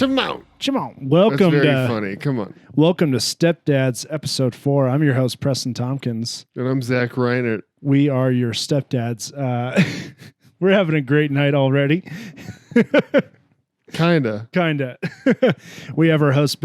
Shimon. Welcome That's very funny. Come on. Welcome to Stepdads episode 4. I'm your host, Preston Tompkins. And I'm Zach Reinert. We are your stepdads. We're having a great night already. Kinda. We have our host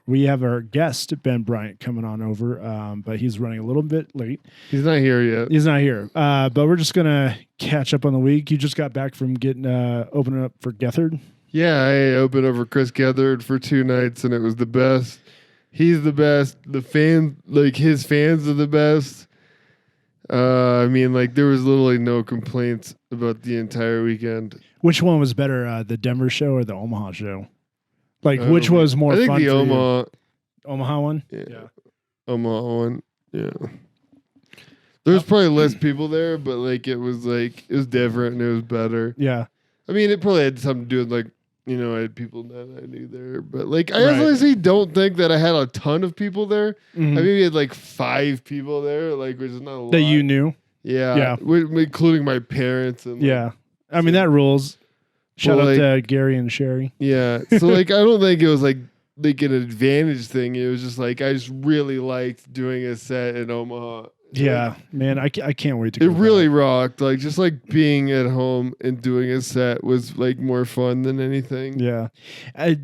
we have our guest Ben Bryant coming on over, but he's running a little bit late. He's not here yet. He's not here. But we're just gonna catch up on the week. You just got back from getting opening up for Gethard. Yeah, I opened over Chris Gethard for 2 nights, and it was the best. He's the best. The his fans are the best. There was literally no complaints about the entire weekend. Which one was better, the Denver show or the Omaha show? Which was more fun? I think the Omaha one? Yeah. Omaha one. Yeah. There was probably less people there, but it was different and it was better. Yeah. I mean, it probably had something to do with I had people that I knew there, but I honestly don't think that I had a ton of people there. Mm-hmm. I maybe had 5 people there, which is not a lot. That you knew? Yeah. Including my parents and yeah. I mean, that rules. Shout out to Gary and Sherry. Yeah. So I don't think it was an advantage thing. It was just I just really liked doing a set in Omaha. Yeah, man, I can't wait to go. It really rocked. Being at home and doing a set was more fun than anything. Yeah.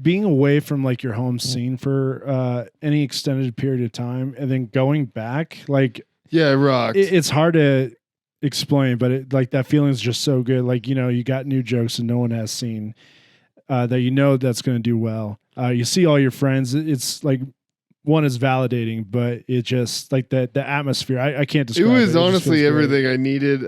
Being away from your home scene for any extended period of time and then going back, yeah, it rocked. It's hard to explain, but that feeling is just so good. You got new jokes and no one has seen that that's going to do well. You see all your friends. It's one is validating, but it just the atmosphere. I can't describe it. It was honestly everything I needed. It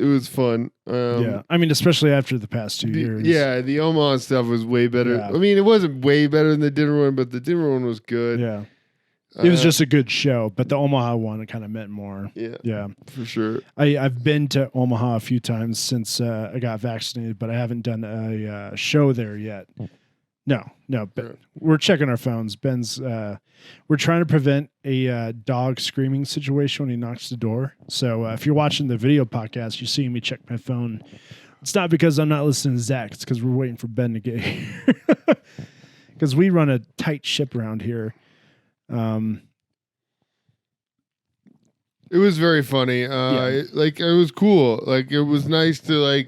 was fun. Yeah. I mean, especially after the past 2 years. Yeah. The Omaha stuff was way better. Yeah. I mean, it wasn't way better than the Denver one, but the Denver one was good. Yeah. It was just a good show, but the Omaha one kind of meant more. Yeah. Yeah. For sure. I've been to Omaha a few times since I got vaccinated, but I haven't done a show there yet. No, but we're checking our phones. Ben's, we're trying to prevent a dog screaming situation when he knocks the door. So if you're watching the video podcast, you see me check my phone. It's not because I'm not listening to Zach. It's because we're waiting for Ben to get here. Because we run a tight ship around here. It was very funny. It was cool. It was nice to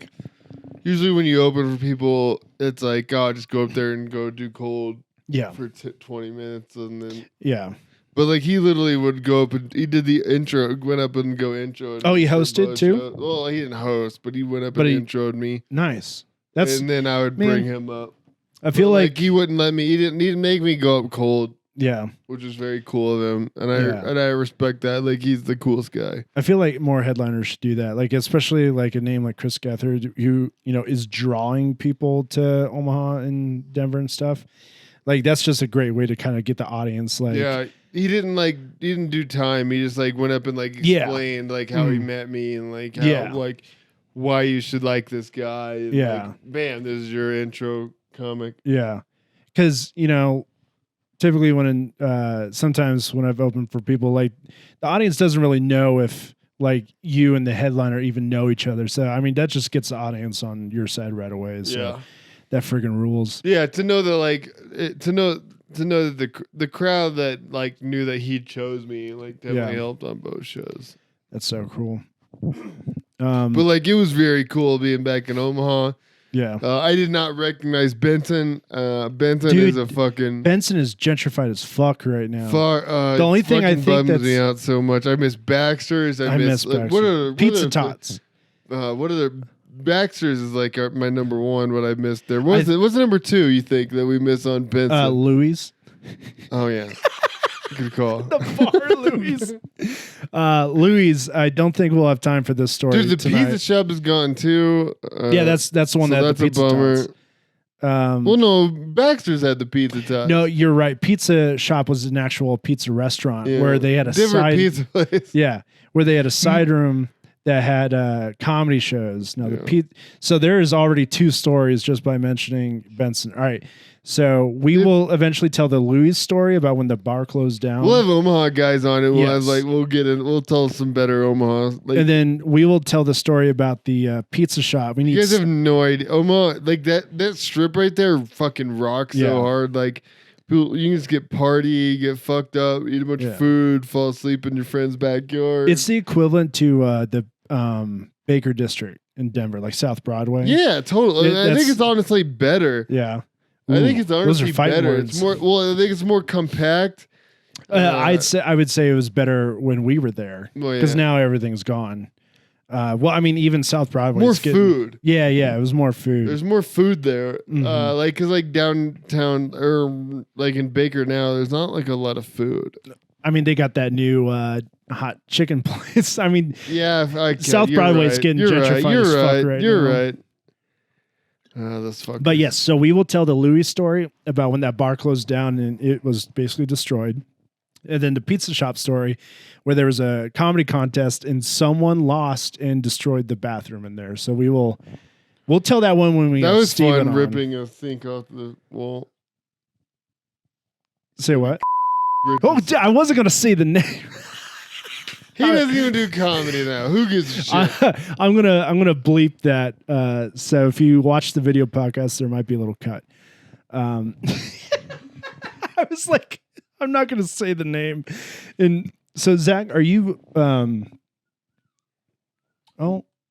usually when you open for people, it's just go up there and go do cold for 20 minutes. And then, but he literally would go up and he did the intro, went up and go intro. Oh, he hosted too? Well, he didn't host, but he went up and introed me. Nice. And then I would bring him up. I feel he wouldn't let me, he didn't make me go up cold. Yeah. Which is very cool of him. And I respect that. He's the coolest guy. I feel more headliners should do that. Especially a name like Chris Gethard, who, is drawing people to Omaha and Denver and stuff. That's just a great way to kind of get the audience. Yeah. He didn't do time. He just went up and explained how he met me and how why you should like this guy. And, bam, this is your intro comic. Yeah. Because, typically when sometimes when I've opened for people, the audience doesn't really know if you and the headliner even know each other. So I mean that just gets the audience on your side right away. So that friggin' rules. Yeah, to know that to know that the crowd that knew that he chose me definitely helped on both shows. That's so cool. But it was very cool being back in Omaha. Yeah. I did not recognize Benson. Benson is a fucking... Benson is gentrified as fuck right now. The only thing I think bums me out so much. I miss Baxter's. I miss Baxter's. Pizza Tots. What are the... Baxter's is my number one, what I missed there. What's the number 2 you think that we miss on Benson? Louis. Oh, yeah. Good call. The bar Louis. Louis, I don't think we'll have time for this story. Dude, the tonight. pizza shop is gone too. That's the one that had the pizza bummer. Tots. Well, no, Baxter's had the pizza tots. No, you're right. Pizza shop was an actual pizza restaurant where they had a different pizza place. Yeah, where they had a side room that had comedy shows. No, so there is already 2 stories just by mentioning Benson. All right. So we will eventually tell the Louis story about when the bar closed down. We'll have Omaha guys on it. We'll have we'll tell some better Omaha. And then we will tell the story about the pizza shop. You guys have no idea. Omaha, like that strip right there, fucking rocks so hard. Like people, you can just get party, get fucked up, eat a bunch of food, fall asleep in your friend's backyard. It's the equivalent to the Baker District in Denver, like South Broadway. Yeah, totally. I think it's honestly better. Yeah. I think it's honestly better. It's more. Well, I think it's more compact. I would say it was better when we were there because now everything's gone. Well, I mean, even South Broadway. More food. Yeah, it was more food. There's more food there. Because like downtown or like in Baker now, there's not like a lot of food. I mean, they got that new hot chicken place. I mean, South Broadway's getting gentrified as fuck right now. You're right. That's fucking. But yes, so we will tell the Louis story about when that bar closed down and it was basically destroyed. And then the pizza shop story where there was a comedy contest and someone lost and destroyed the bathroom in there. So we'll tell that one when we That was Steven fun ripping a sink off the wall. Say what? Oh, I wasn't going to say the name. He doesn't even do comedy now. Who gives a shit? I'm gonna bleep that. So if you watch the video podcast, there might be a little cut. I was like, I'm not gonna say the name. And so Zach, are you? I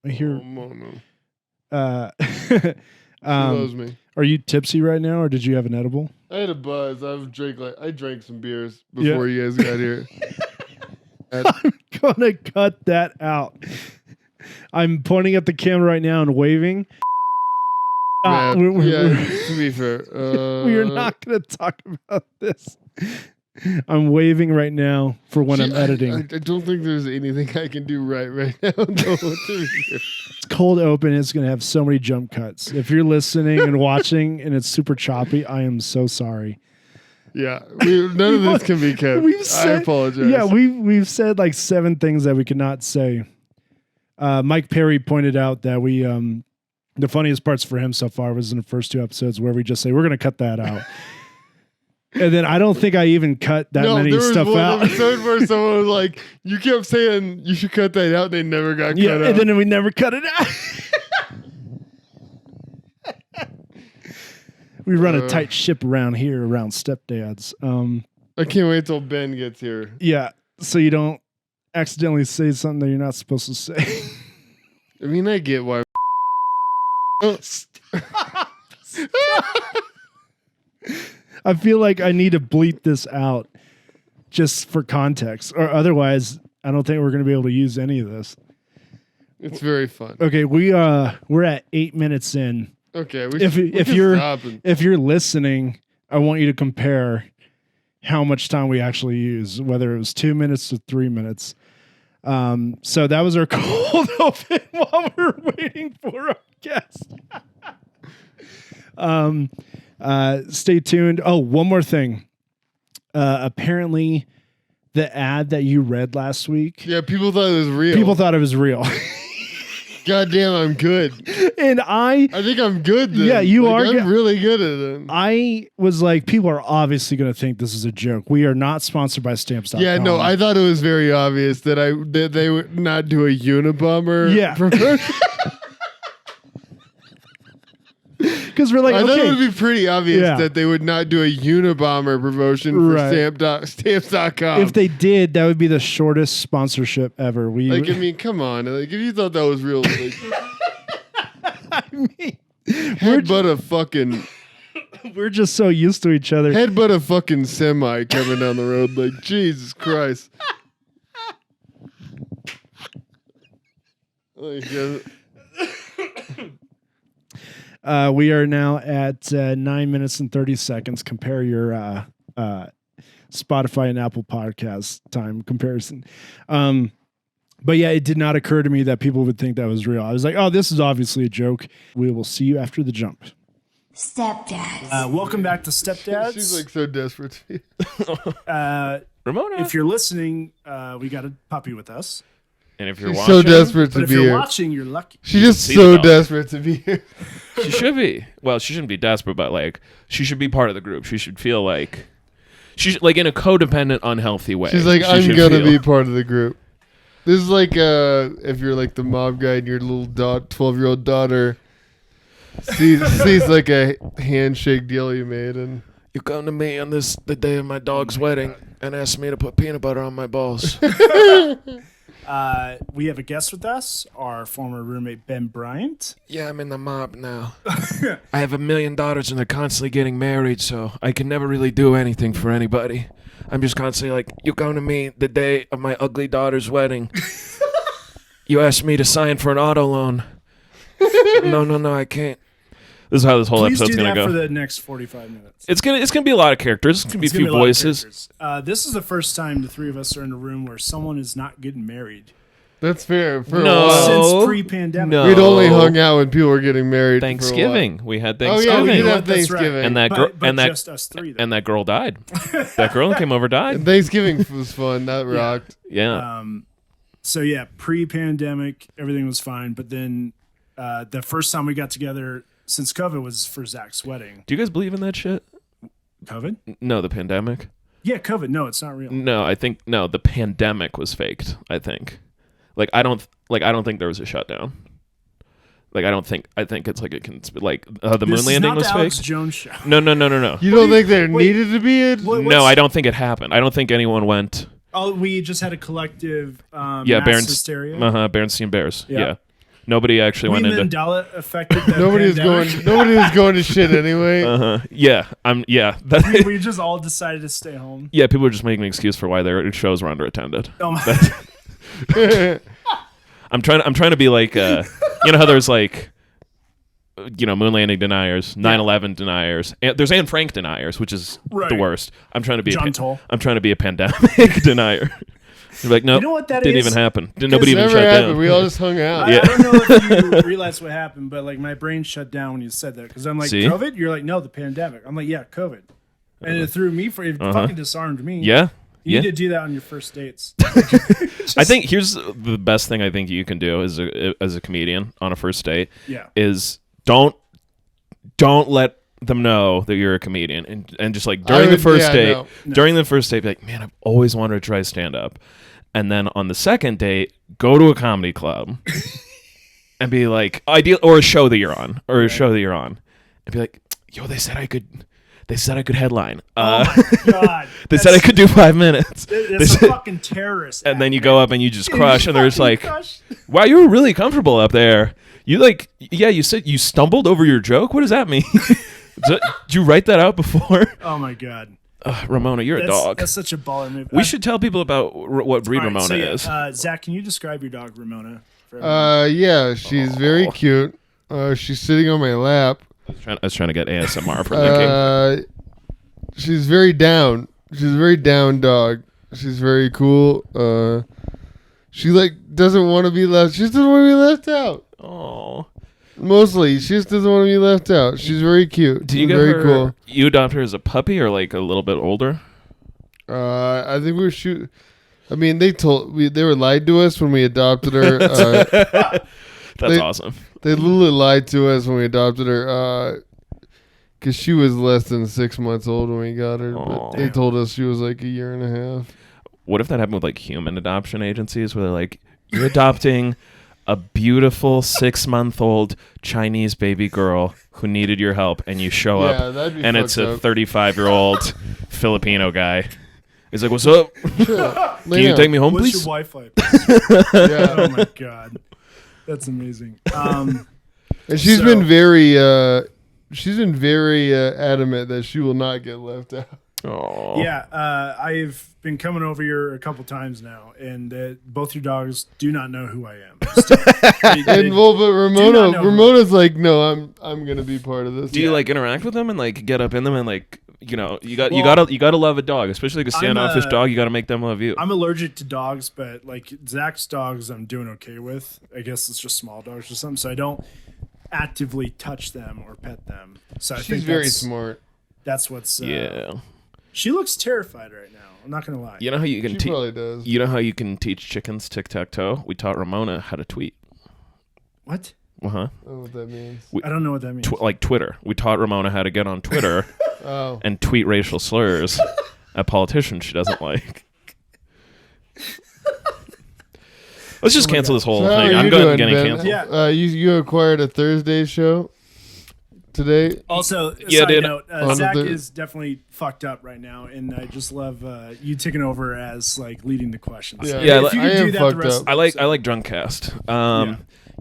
hear. Oh, no. Loves me. Are you tipsy right now, or did you have an edible? I had a buzz. I drank some beers before you guys got here. I'm gonna cut that out. I'm pointing at the camera right now and waving. To be fair, we're not gonna talk about this. I'm waving right now for when I'm editing. I don't think there's anything I can do right now. It's cold open. It's gonna have so many jump cuts. If you're listening and watching and it's super choppy, I am so sorry. Yeah, none of this can be kept. I apologize. Yeah, we've said like 7 things that we could not say. Mike Perry pointed out that we the funniest parts for him so far was in the first 2 episodes where we just say we're going to cut that out. And then I don't think I even cut that many stuff out. There was one episode where someone was like, "You kept saying you should cut that out." They never got cut out. And then we never cut it out. We run a tight ship around here, around stepdads. I can't wait till Ben gets here. Yeah, so you don't accidentally say something that you're not supposed to say. I mean, I get why. I feel like I need to bleep this out just for context, or otherwise, I don't think we're going to be able to use any of this. It's very fun. Okay, we're at 8 minutes in. Okay, if you're listening, I want you to compare how much time we actually use, whether it was 2 minutes to 3 minutes. So that was our cold open while we were waiting for our guest. Stay tuned. Oh, one more thing. Apparently, the ad that you read last week. Yeah, people thought it was real. God damn, I'm good. And I think I'm good then. Yeah, you are. I'm really good at it. I was like, people are obviously going to think this is a joke. We are not sponsored by Stamps.com. Yeah, no, I thought it was very obvious that they would not do a Unabomber promotion. Because we're like, I thought it would be pretty obvious that they would not do a Unabomber promotion for Stamps.com. If they did, that would be the shortest sponsorship ever. I mean, come on. Like, if you thought that was real, like, I mean, we're just so used to each other. Headbutt a fucking semi coming down the road. Like, Jesus Christ. We are now at 9 minutes and 30 seconds. Compare your Spotify and Apple Podcast time comparison. But yeah, it did not occur to me that people would think that was real. I was like, oh, this is obviously a joke. We will see you after the jump. Stepdads. Welcome back to Stepdads. She's like so desperate to be. Ramona. If you're listening, we got a puppy with us. And if you're She's watching, so desperate to be here. If you're watching, you're lucky. She's just so desperate to be here. She should be. Well, she shouldn't be desperate, but like she should be part of the group. She should feel like she's like in a codependent, unhealthy way. She's like, I'm gonna be part of the group. This is like if you're like the mob guy and your little 12-year-old daughter sees like a handshake deal you made, and you come to me on the day of my dog's wedding and ask me to put peanut butter on my balls. We have a guest with us, our former roommate Ben Bryant. Yeah, I'm in the mob now. I have 1 million daughters and they're constantly getting married, so I can never really do anything for anybody. I'm just constantly like, you come to me the day of my ugly daughter's wedding. You asked me to sign for an auto loan. No, I can't. This is how this whole episode's gonna go. For the next 45 minutes. It's gonna be a lot of characters. It's gonna be a few voices. This is the first time the three of us are in a room where someone is not getting married. That's fair. For a while. Since pre-pandemic. No. We'd only hung out when people were getting married. Thanksgiving. We had Thanksgiving. Oh yeah, we did have Thanksgiving. Thanksgiving. And that girl, but just us three. and that girl died. That girl that came over died. And Thanksgiving was fun. That rocked. Yeah. So yeah, pre-pandemic, everything was fine. But then the first time we got together since COVID was for Zach's wedding. Do you guys believe in that shit? COVID? No, the pandemic. Yeah, COVID. No, it's not real. No, I think the pandemic was faked. I think. I don't think there was a shutdown. I think it's like the moon landing was fake. Alex Jones show. No. You don't think there needed to be a? No, I don't think it happened. I don't think anyone went. Oh, we just had a collective mass hysteria. Berenstein Bears. Yeah. Nobody actually went into. Mandela affected. Nobody was going to shit anyway. Yeah. We just all decided to stay home. Yeah, people were just making an excuse for why their shows were underattended. Oh my. I'm trying to be like you know how there's like moon landing deniers, 9/11 deniers. And there's Anne Frank deniers, which is the worst. I'm trying to be I'm trying to be a pandemic denier. You're like, no, you know what that didn't is? even happen. Nobody even never shut happened. down. We all just hung out. I don't know if you realize what happened, but like my brain shut down when you said that because I'm like, See? COVID? You're like, no, the pandemic. I'm like, yeah, COVID. And it threw me it fucking disarmed me. Yeah. You need to do that on your first dates. I think here's the best thing I think you can do as a comedian on a first date. Yeah. Is don't let them know that you're a comedian and just like during the first date, be like, man, I've always wanted to try stand up. And then on the second date, go to a comedy club and be like, or a show that you're on, and be like, yo, they said I could headline. Oh my God. They said I could do 5 minutes. It's a fucking terrorist. And then you go up and you just crush, and they're just like, wow, you were really comfortable up there. You you said you stumbled over your joke? What does that mean? Did you write that out before? Oh my God. Ramona, you're a dog. That's such a baller move. We should tell people about what breed Ramona is. Zach, can you describe your dog, Ramona? Yeah, she's very cute. She's sitting on my lap. I was trying to get ASMR for Mickey. She's very down. She's a very down dog. She's very cool. She doesn't want to be left. She just doesn't want to be left out. Oh. Mostly, she just doesn't want to be left out. She's very cute. Did you get very her? Cool. You adopt her as a puppy or like a little bit older? I think we were I mean, they were lied to us when we adopted her. That's awesome. They literally lied to us when we adopted her because she was less than 6 months old when we got her. But they told us she was like a year and a half. What if that happened with like human adoption agencies where they're like, you're adopting a beautiful 6-month-old Chinese baby girl who needed your help, and you show up and it's a 35-year-old Filipino guy. He's like, what's up? Can you take me home, please? What's your Wi-Fi? Yeah. Oh my God. That's amazing. And she's been very adamant that she will not get left out. Oh yeah, I've been coming over here a couple times now, and both your dogs do not know who I am. But Ramona's like, no, I'm gonna be part of this. Do you like interact with them and like get up in them and like you gotta love a dog, especially like a standoffish dog. You gotta make them love you. I'm allergic to dogs, but like Zach's dogs, I'm doing okay with. I guess it's just small dogs or something, so I don't actively touch them or pet them. So she's very smart. That's what's yeah. She looks terrified right now. I'm not gonna lie. You know how you can probably does. You know how you can teach chickens tic-tac-toe? We taught Ramona how to tweet. What? Uh huh. I don't know what that means. I don't know what that means. Like Twitter. We taught Ramona how to get on Twitter and tweet racial slurs at politicians she doesn't like. Let's just cancel this whole thing. I'm getting canceled. Yeah. You acquired a Thursday show today. Also, side note, Zach is definitely fucked up right now, and I just love you taking over as like leading the questions. Yeah, if you could do that the rest of the I like drunk cast.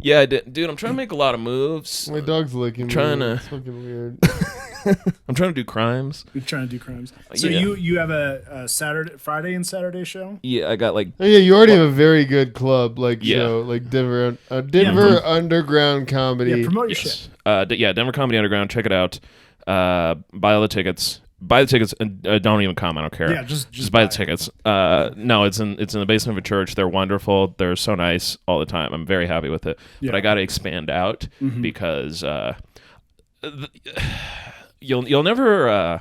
Yeah, dude, I'm trying to make a lot of moves. My dog's licking me. It's fucking weird. I'm trying to do crimes. You're trying to do crimes. So you have a Friday and Saturday show? Yeah, I got like. Oh, yeah, you already have a very good club show, like Denver Underground Comedy. Yeah, promote your shit. Denver Comedy Underground. Check it out. Buy all the tickets. Buy the tickets and don't even come. I don't care. Yeah, just buy the tickets. No, it's in the basement of a church. They're wonderful. They're so nice all the time. I'm very happy with it. Yeah. But I got to expand out because you'll never.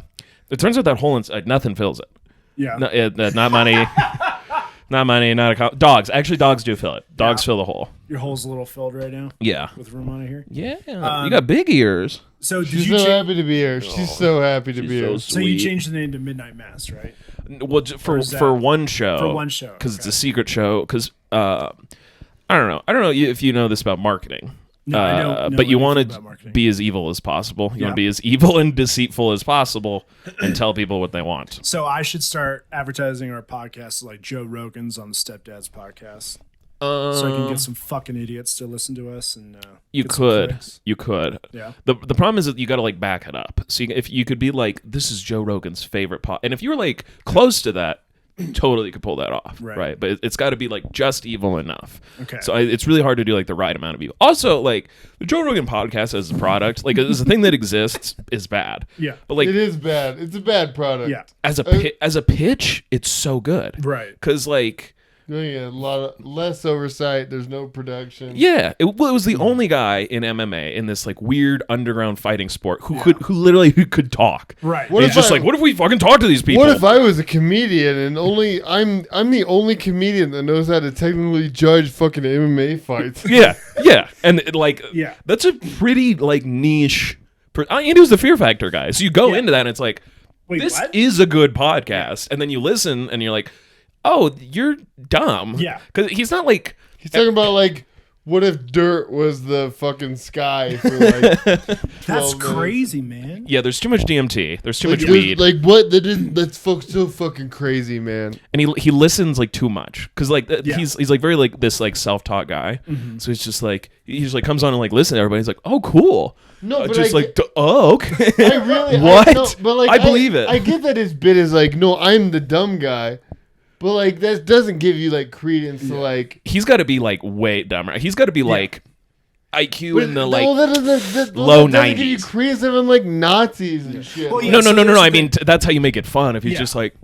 It turns out that hole inside nothing fills it. Yeah. Not money. Not money, not a dogs. Actually, dogs do fill it. Dogs fill the hole. Your hole's a little filled right now. Yeah. With Ramona here. Yeah. You got big ears. So she's so happy to be here. She's so happy to be here. So you changed the name to Midnight Mass, right? Well, for one show. For one show, because it's a secret show. Because I don't know. I don't know if you know this about marketing. No, I don't. But you want to be as evil as possible. You want to be as evil and deceitful as possible, and tell people what they want. So I should start advertising our podcast like Joe Rogan's on the Stepdad's podcast. So I can get some fucking idiots to listen to us, and you could. Yeah. The problem is that you got to like back it up. So if you could be like, this is Joe Rogan's favorite pod, and if you were like close to that, totally could pull that off, right? But it's got to be like just evil enough. Okay. So it's really hard to do like the right amount of evil. Also, like the Joe Rogan podcast as a product, like as a thing that exists, is bad. Yeah. But like it is bad. It's a bad product. Yeah. As a pitch, it's so good. Right. Because like. Yeah, a lot less oversight. There's no production. Yeah, it was the only guy in MMA in this like weird underground fighting sport who could talk. Right. What if we fucking talk to these people? What if I was a comedian and I'm the only comedian that knows how to technically judge fucking MMA fights? yeah, and that's a pretty like niche. Andy was the Fear Factor guy, so you go into that and it's like, this is a good podcast, and then you listen and you're like, oh, you're dumb. Yeah. Because he's not like... He's talking about, like, what if dirt was the fucking sky for, like, That's crazy, man. Yeah, there's too much DMT. There's too much weed. Like, what? That's so fucking crazy, man. And he listens, like, too much. Because, like, he's, like, very, like, this, like, self-taught guy. Mm-hmm. So he's just, like... He just, like, comes on and, like, listens to everybody. He's like, oh, cool. No, but just okay. I really... What? I believe it. I get that his bit is, like, no, I'm the dumb guy. But, like, that doesn't give you, like, credence to, like... He's got to be, like, way dumber. He's got to be, like, IQ in the, like, low 90s. That give you credence of, like, Nazis and shit. Well, no. I mean, that's how you make it fun. If he's just like,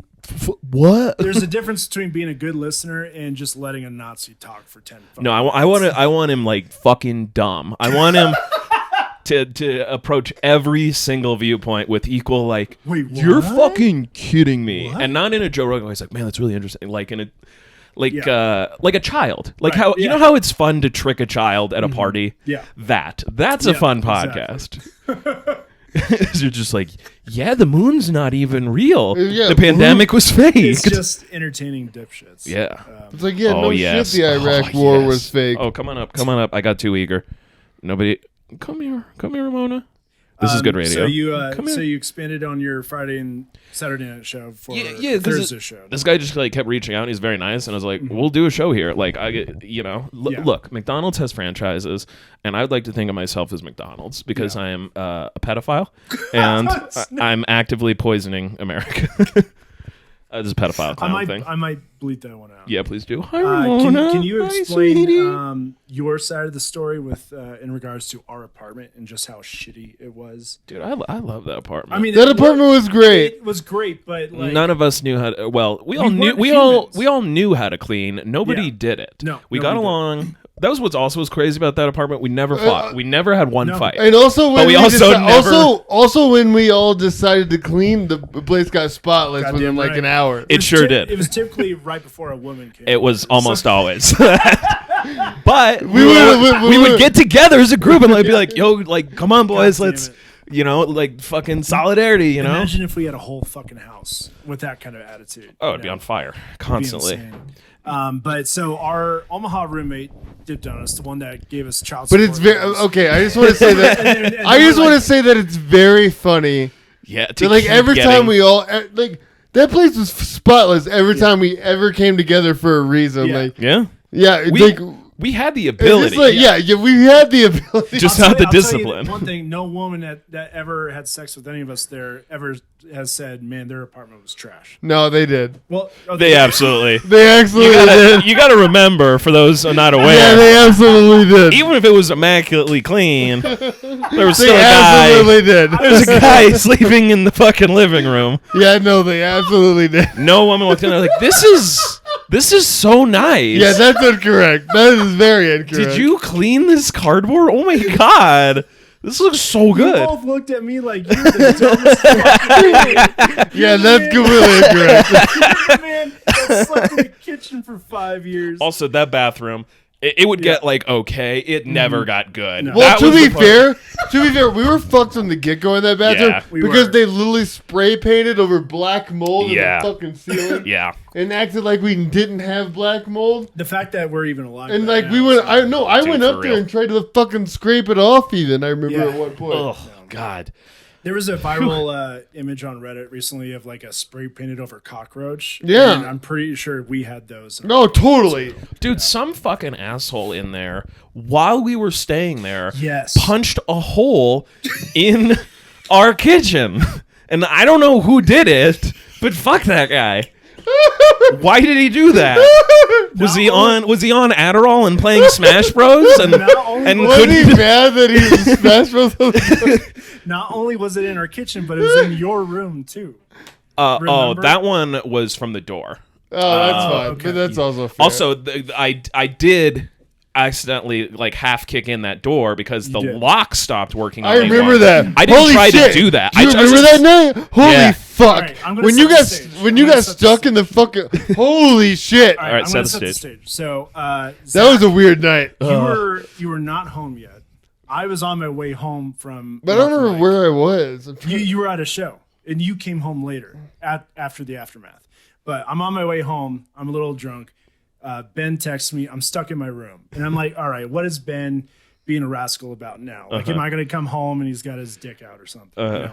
what? There's a difference between being a good listener and just letting a Nazi talk for 10 minutes. No, I want him, like, fucking dumb. I want him... To approach every single viewpoint with equal like, wait, what? You're fucking kidding me, what? And not in a Joe Rogan. He's like, man, that's really interesting. Like in a, like a child, like how you know how it's fun to trick a child at a party. Yeah, that's a fun podcast. You're just like, yeah, the moon's not even real. Yeah, the pandemic was fake. It's just entertaining dipshits. Yeah, it's like shit. The Iraq War was fake. Oh, come on up. I got too eager. Nobody. Come here, Ramona. This is good radio. So you expanded on your Friday and Saturday night show for Thursday show. This guy just like kept reaching out. He's very nice, and I was like, "We'll do a show here." Like I get, look, McDonald's has franchises, and I'd like to think of myself as McDonald's because I am a pedophile, and I'm actively poisoning America. This is a pedophile clown thing. I might bleep that one out. Yeah, please do. Hi, Ramona. Can you explain your side of the story with in regards to our apartment and just how shitty it was? Dude, I love that apartment. I mean, that apartment was great. It was great, but like, none of us knew how to. Well, we all knew how to clean. Nobody did it. No, we got along. That was was crazy about that apartment. We never fought. We never had one fight. And also, when when we all decided to clean, the place got spotless within like an hour. It sure did. It was typically right before a woman came. It was almost always. But But we would get together as a group and be like, yo, like, come on, boys, let's, like fucking solidarity, Imagine if we had a whole fucking house with that kind of attitude. Oh, it'd be on fire constantly. But so our Omaha roommate dipped on us, the one that gave us child support. But it's very okay. I just want to say that. and I just want to say that it's very funny. Yeah. So like every time we all like that place was spotless. Every time we ever came together for a reason. We had the ability. We had the ability. Just not the discipline. One thing, no woman that ever had sex with any of us there ever has said, man, their apartment was trash. No, they did. Well, they absolutely did. You got to remember, for those not aware. Yeah, they absolutely did. Even if it was immaculately clean, there was still a guy. Absolutely did. There's a guy sleeping in the fucking living room. Yeah, no, they absolutely did. No woman walked in there like, this is so nice. Yeah, that's incorrect. That is very incorrect. Did you clean this cardboard? Oh my god. This looks so good. You both looked at me like you're the dumbest fucking thing. Yeah, that's completely incorrect. Man that slept in the kitchen for 5 years. Also, that bathroom, it would get like okay. It never got good. No. Well, to be fair, we were fucked from the get go in that bathroom because they literally spray painted over black mold in the fucking ceiling. And acted like we didn't have black mold. The fact that we're even alive. And like we went, I went up there and tried to fucking scrape it off. Even I remember at one point. Oh god. There was a viral image on Reddit recently of like a spray painted over cockroach. Yeah. And I'm pretty sure we had those. No, totally. Dude, some fucking asshole in there, while we were staying there, yes, punched a hole in our kitchen. And I don't know who did it, but fuck that guy. Why did he do that? Was he on Adderall and playing Smash Bros? And wasn't he mad that he was Smash Bros? Not only was it in our kitchen, but it was in your room too. That one was from the door. Oh, that's fine. Okay. But that's also fair. Also, I did accidentally like half kick in that door because the lock stopped working. I remember that. I didn't try to do that. Do you remember that night? Holy fuck! Right, when you got stuck in the fucking holy shit! All right, set the stage. So Zach, that was a weird night. You were not home yet. I was on my way home from. But I don't remember where I was. You were at a show and you came home later after the aftermath. But I'm on my way home. I'm a little drunk. Ben texts me, I'm stuck in my room. And I'm like, all right, what is Ben being a rascal about now? Like, am I going to come home and he's got his dick out or something? You know?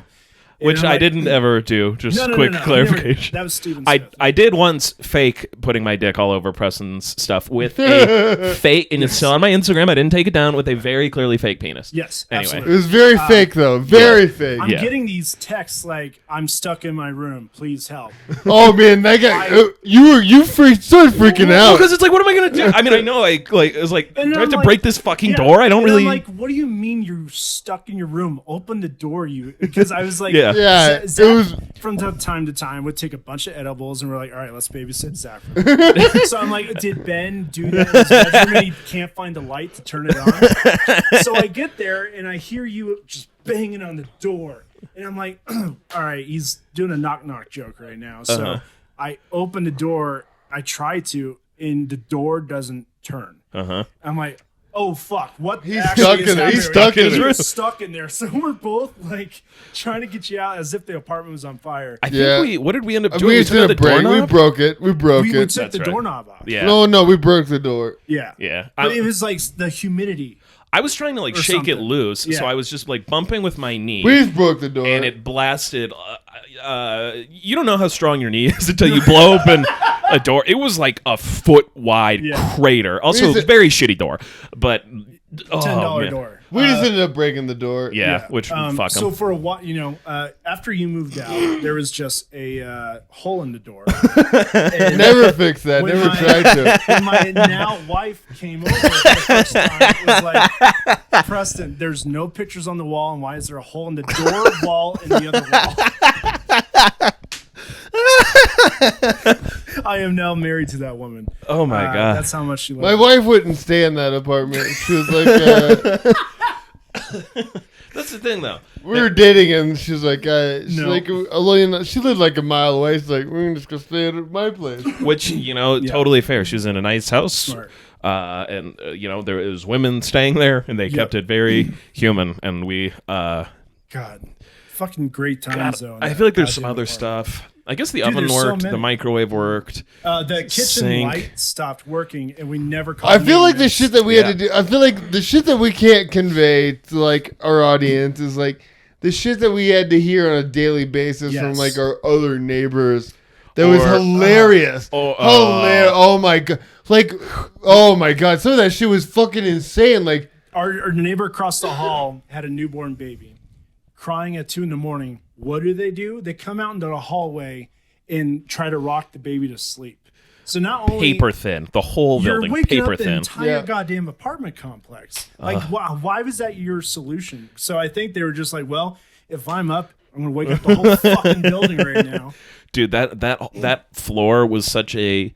Which I didn't ever do. Just quick clarification. That was Steven Smith. I did once fake putting my dick all over Preston's stuff with a fake, and it's still on my Instagram. I didn't take it down, with a very clearly fake penis. Yes, anyway. absolutely. It was very fake though. Very fake. I'm getting these texts like, I'm stuck in my room. Please help. Oh man, that guy, you started freaking out. Because it's like, what am I gonna do? I mean, I know it was like, do I have to break this fucking door? I don't really. I'm like, what do you mean you're stuck in your room? Open the door, you. Because I was like, yeah, Zach, it was from time to time would take a bunch of edibles and we're like, all right, let's babysit Zach. So I'm like, did Ben do that in his bedroom and he can't find the light to turn it on? So I get there and I hear you just banging on the door, and I'm like, all right, he's doing a knock joke right now. So I open the door, I try to, and the door doesn't turn. I'm like, oh fuck! What? He's stuck in there. He's stuck in there. Stuck in there. So we're both like trying to get you out as if the apartment was on fire. I think what did we end up doing? We took the doorknob. We broke it. We took the doorknob off. Yeah. No, we broke the door. Yeah. But it was like the humidity. I was trying to like shake it loose, so I was just like bumping with my knee. We broke the door, and it blasted. You don't know how strong your knee is until you blow open a door. It was like a foot wide crater. Also, it was a very shitty door, but $10 door. We just ended up breaking the door. Yeah. Which fuck 'em. So for a while, after you moved out, there was just a hole in the door. Never fixed that. Never tried to. When my now wife came over for the first time, it was like, Preston, there's no pictures on the wall, and why is there a hole in the door wall and the other wall? I am now married to that woman. Oh my god, that's how much she loves my wife wouldn't stay in that apartment. She was like, that's the thing though. We were dating, and she's like, she lived like a mile away. She's like, we're just gonna stay at my place. Which totally fair. She was in a nice house. Smart. And there was women staying there, and they kept it very human. And we, God, fucking great times though. I feel like there's some other stuff. I guess the oven worked, the microwave worked. The kitchen light stopped working, and we never called. I feel like the shit that we had to do. I feel like the shit that we can't convey to like our audience is like the shit that we had to hear on a daily basis from like our other neighbors. That was hilarious. Oh my god! Like, oh my god! Some of that shit was fucking insane. Like our neighbor across the hall had a newborn baby, crying at 2 a.m. What do? They come out into the hallway and try to rock the baby to sleep. So not only paper thin, the whole building paper thin. The entire goddamn apartment complex. Like, why was that your solution? So I think they were just like, well, if I'm up, I'm gonna wake up the whole fucking building right now. Dude, that floor was such a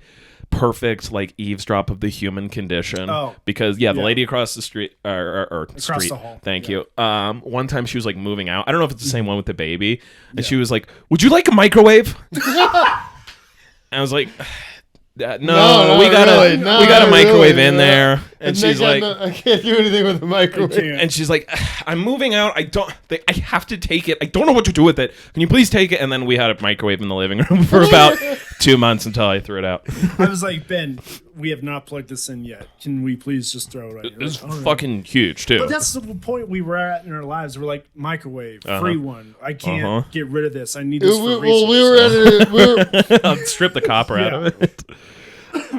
perfect like eavesdrop of the human condition. Because the lady across the street across the hall. Thank you. One time she was like moving out. I don't know if it's the same one with the baby, and she was like, "Would you like a microwave?" I was like, no, we got a microwave in there. And she's like, I can't do anything with the microwave. And she's like, I'm moving out. I have to take it. I don't know what to do with it. Can you please take it? And then we had a microwave in the living room for about 2 months until I threw it out. I was like, Ben, we have not plugged this in yet. Can we please just throw it right here? It's fucking huge, too. But that's the point we were at in our lives. We're like, microwave, free one. I can't get rid of this. I need this for resources. I'll strip the copper out of it.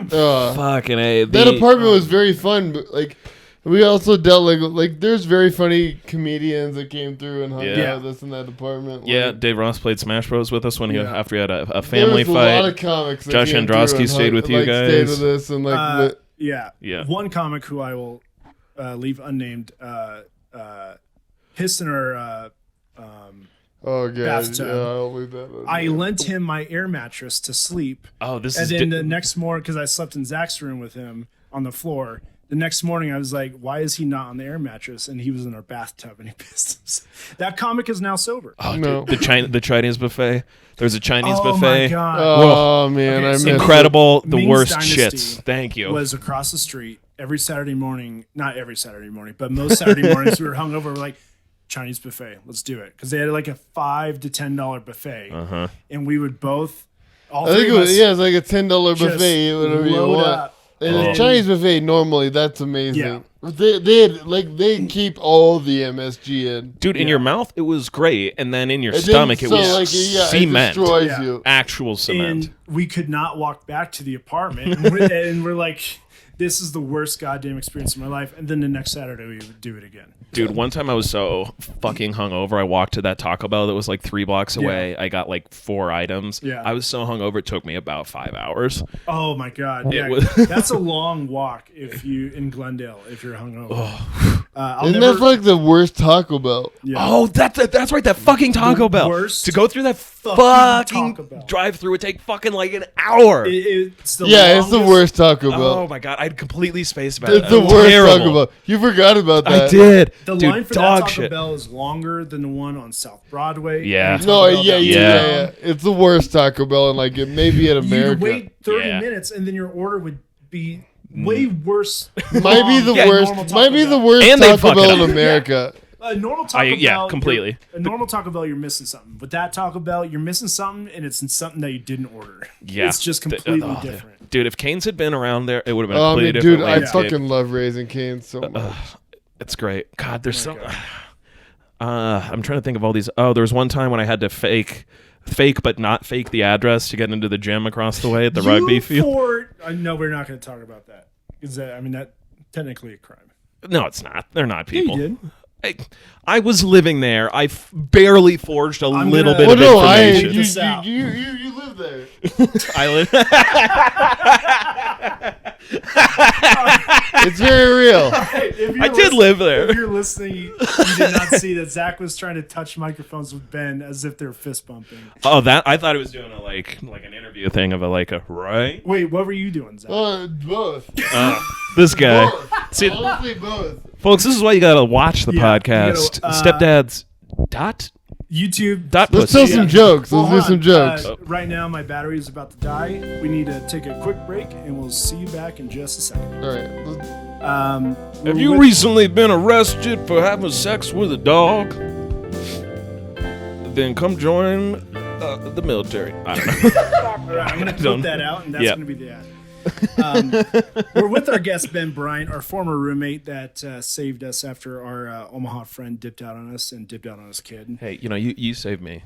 Fucking A. That apartment was very fun, but like we also dealt like there's very funny comedians that came through and hung out with us in that apartment. Yeah, Dave Ross played Smash Bros with us when after he had a family fight. A lot of comics. Josh Androsky stayed with you guys. Stayed with us and One comic who I will leave unnamed pissed in our bathtub. I'll leave that. I lent him my air mattress to sleep. And then the next morning, because I slept in Zach's room with him on the floor. The next morning, I was like, "Why is he not on the air mattress?" And he was in our bathtub, and he pissed himself. That comic is now sober. Oh no! Dude, the Chinese buffet. There's a Chinese buffet. Oh my god! Oh man, I missed incredible. The Ming's worst Dynasty shits. Thank you. Was across the street every Saturday morning. Not every Saturday morning, but most Saturday mornings we were hungover. We're like, Chinese buffet, let's do it, because they had like a $5 to $10 buffet, and we would both. I think it was it's like a $10 buffet, whatever you want. And the Chinese buffet normally that's amazing. Yeah. They keep all the MSG in. Dude, in your mouth it was great, and then in your stomach it was cement. It destroys you. Actual cement. And we could not walk back to the apartment, and we're like, this is the worst goddamn experience of my life. And then the next Saturday we would do it again. Dude, one time I was so fucking hungover, I walked to that Taco Bell that was like 3 blocks away. I got like 4 items. Yeah. I was so hungover, it took me about 5 hours. Oh my god! Yeah, that's a long walk in Glendale if you're hungover. Isn't that like the worst Taco Bell? Yeah. Oh, that's right, that fucking Taco Bell. To go through that fucking drive-through would take fucking like an hour. It's the the worst Taco Bell. Oh my god, I'd completely spaced about it. It's the worst Taco Bell. You forgot about that. I did. The line for that Taco Bell is longer than the one on South Broadway. Yeah. It's the worst Taco Bell, and like it may be in America. You'd wait 30 minutes, and then your order would be way worse. Might be the worst Taco Bell in America. A normal Taco Bell, completely. A normal Taco Bell, you're missing something. But that Taco Bell, you're missing something, and it's something that you didn't order. Yeah, it's just completely different. Dude, if Cane's had been around there, it would have been a completely different. Dude, I fucking love Raising Cane's so much. It's great. God, there's so. I'm trying to think of all these. Oh, there was one time when I had to fake but not fake the address to get into the gym across the way at the rugby field. No, we're not going to talk about that. Is that? That's technically a crime. No, it's not. They're not people. Yeah, you did. I was living there. I barely forged a little bit of information. You live there. I live. It's very real. I did live there. If you're listening, you did not see that Zach was trying to touch microphones with Ben as if they're fist bumping. Oh, that I thought he was doing like an interview thing of a right. Wait, what were you doing, Zach? Both. This guy. Both. See, honestly, both. Folks, this is why you gotta watch the podcast. Stepdads. YouTube. Let's tell some jokes. Let's do some jokes. Right now, my battery is about to die. We need to take a quick break, and we'll see you back in just a second. All right. Have you recently been arrested for having sex with a dog? Then come join the military. I don't know. All right, I'm going to put that out, and that's going to be the ad. We're with our guest Ben Bryant, our former roommate that saved us after our Omaha friend dipped out on us and dipped out on his kid. Hey, you saved me.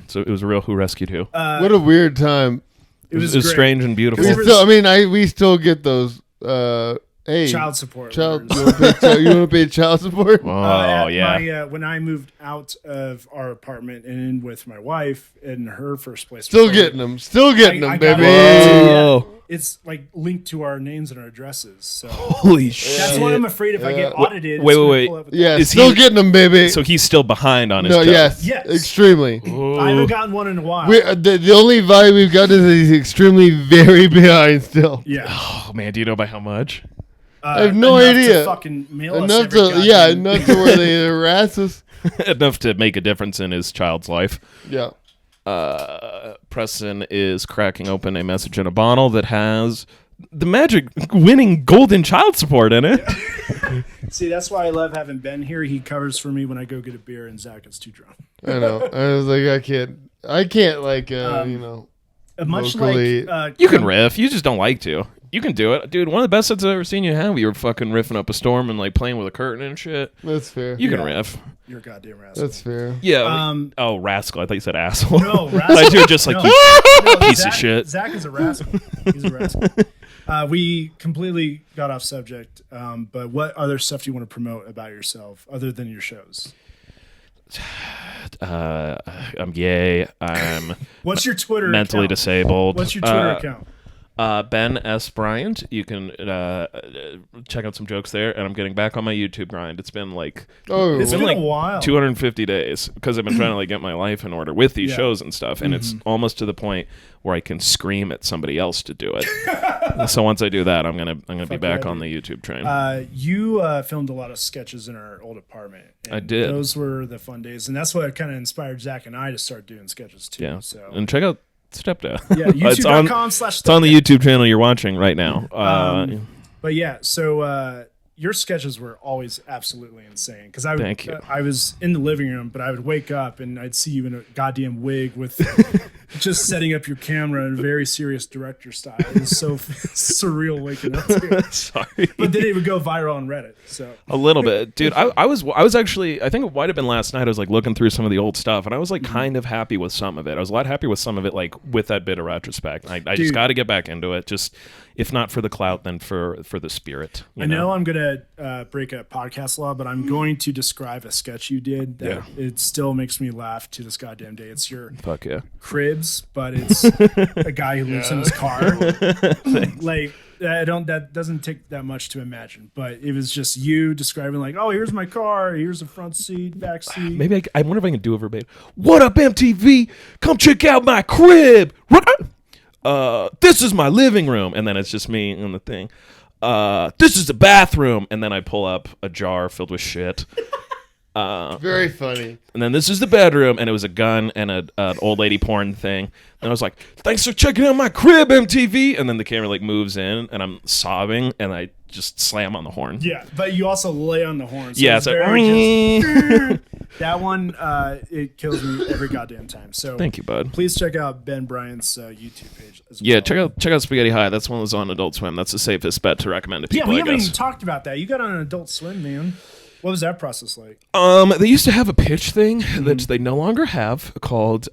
So it was a real who rescued who. What a weird time. It was strange and beautiful. We still get those. Child support. You want to pay child support? Oh, yeah. When I moved out of our apartment and in with my wife in her first place. Still getting them, baby. It's like linked to our names and our addresses. So holy shit. That's what I'm afraid if I get audited. Wait. Yeah, still getting them, baby. So he's still behind on his job. Yes, extremely. Ooh. I haven't gotten one in a while. The only value we've got is that he's extremely very behind still. Yeah. Oh, man, do you know by how much? I have no idea. To fucking mail enough us enough to where they harass us. Enough to make a difference in his child's life. Yeah. Preston is cracking open a message in a bottle that has the magic winning golden child support in it. See, that's why I love having Ben here. He covers for me when I go get a beer and Zach is too drunk. I know. I was like, I can't much locally. like you can riff. You just don't like to. You can do it, dude. One of the best sets I've ever seen you have. You were fucking riffing up a storm and like playing with a curtain and shit. That's fair. You can riff. You're a goddamn rascal. That's fair. Yeah. Rascal. I thought you said asshole. No, rascal. I thought you were just like piece of shit. Zach is a rascal. He's a rascal. We completely got off subject. But what other stuff do you want to promote about yourself other than your shows? I'm gay. I'm. What's your Twitter? Mentally account? Disabled. What's your Twitter account? Ben S. Bryant. You can check out some jokes there, and I'm getting back on my YouTube grind. It's been like it's been like a while, 250 days, because I've been trying to like get my life in order with these shows and stuff, and it's almost to the point where I can scream at somebody else to do it. So once I do that, I'm gonna be back on the YouTube train. You filmed a lot of sketches in our old apartment. I did. Those were the fun days, and that's what kind of inspired Zach and I to start doing sketches too. Yeah. So and check out Stepdad. Yeah, YouTube.com/Stepdad. It's on the YouTube channel you're watching right now. But yeah, so your sketches were always absolutely insane. Because I was in the living room, but I would wake up and I'd see you in a goddamn wig with just setting up your camera in a very serious director style. It was so surreal waking up to it. Sorry. But then it would go viral on Reddit. So a little bit. Dude, I was actually, I think it might have been last night, I was like looking through some of the old stuff, and I was like kind of happy with some of it. I was a lot happier with some of it, like with that bit of retrospect. I just got to get back into it. Just, if not for the clout, then for the spirit. I know I'm going to break a podcast law, but I'm going to describe a sketch you did that it still makes me laugh to this goddamn day. It's your cribs, but it's a guy who lives in his car. Like, that doesn't take that much to imagine, but it was just you describing like, oh, here's my car, here's the front seat, back seat. Maybe I wonder if I can do it verbatim. What up, MTV? Come check out my crib. This is my living room, and then it's just me and the thing. This is the bathroom, and then I pull up a jar filled with shit. Very funny. And then this is the bedroom, and it was a gun and an old lady porn thing. And I was like, thanks for checking out my crib, MTV. And then the camera like moves in, and I'm sobbing, and I just slam on the horn. Yeah, but you also lay on the horn. So yeah, it's like that one. It kills me every goddamn time. So thank you, bud. Please check out Ben Bryant's YouTube page as well. Yeah, check out Spaghetti High. That's one that's on Adult Swim. That's the safest bet to recommend to people. Yeah, we haven't even talked about that. You got on Adult Swim, man. What was that process like? They used to have a pitch thing that they no longer have called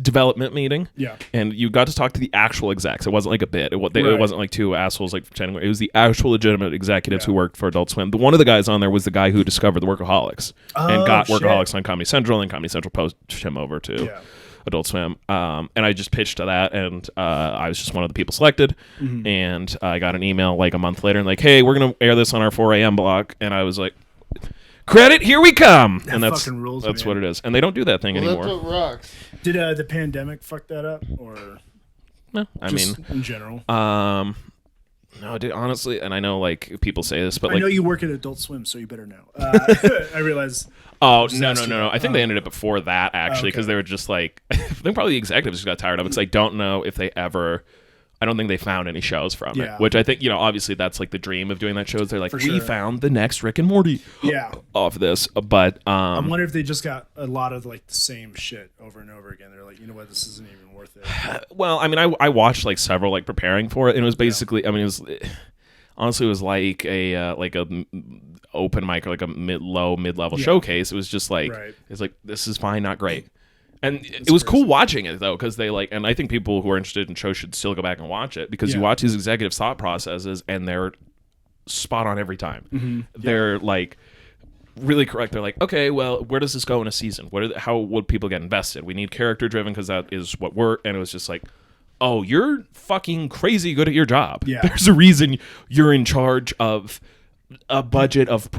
development meeting. Yeah. And you got to talk to the actual execs. It wasn't like a bit. It wasn't like two assholes like pretending. It was the actual legitimate executives who worked for Adult Swim. One of the guys on there was the guy who discovered the Workaholics and got Workaholics on Comedy Central, and Comedy Central posted him over to Adult Swim. And I just pitched to that, and I was just one of the people selected. And I got an email like a month later and like, hey, we're going to air this on our 4 a.m. block. And I was like, credit, here we come. And that's fucking rules, that's man. What it is. And they don't do that thing anymore. That's what rocks. Did the pandemic fuck that up, or no? I mean, in general. No, dude, honestly, and I know like people say this, but I know you work at Adult Swim, so you better know. I realize. Oh, no. I think they ended it before that, actually, because they were just like, I think probably the executives just got tired of it, because I don't know if they ever, I don't think they found any shows from it, which I think, obviously that's like the dream of doing that shows. They're like, we found the next Rick and Morty off this. But I wonder if they just got a lot of like the same shit over and over again. They're like, you know what, this isn't even worth it. Well, I mean, I watched like several like preparing for it, and it was basically, I mean, honestly, it was like a open mic or like a mid-level showcase. It was just like, it's like, this is fine, not great. And it was cool watching it, though, because they like, and I think people who are interested in shows should still go back and watch it, because you watch these executive thought processes and they're spot on every time. Mm-hmm. They're like really correct. They're like, okay, well, where does this go in a season? How would people get invested? We need character driven, because that is what we're, and it was just like, oh, you're fucking crazy good at your job. Yeah. There's a reason you're in charge of a budget of,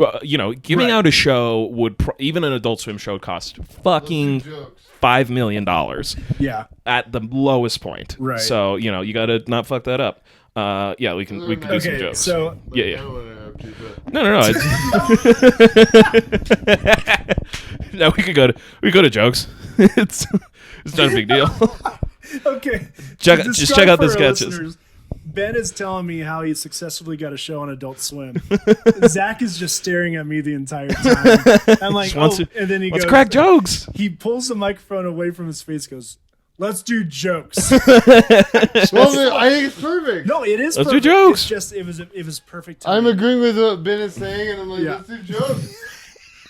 giving out a show would, even an Adult Swim show would cost fucking $5 million. Yeah. At the lowest point. Right. So, you got to not fuck that up. We can do some jokes. So, yeah. No. No, we could go to jokes. It's not a big deal. Okay. Just check out the sketches. Ben is telling me how he successfully got a show on Adult Swim. Zach is just staring at me the entire time. I'm like, and then he goes, let's crack jokes. He pulls the microphone away from his face, goes, let's do jokes. Well, I think it's perfect. No, it is. Let's perfect. do jokes. It's just it was perfect. Time. I'm agreeing with what Ben is saying, and I'm like, let's do jokes.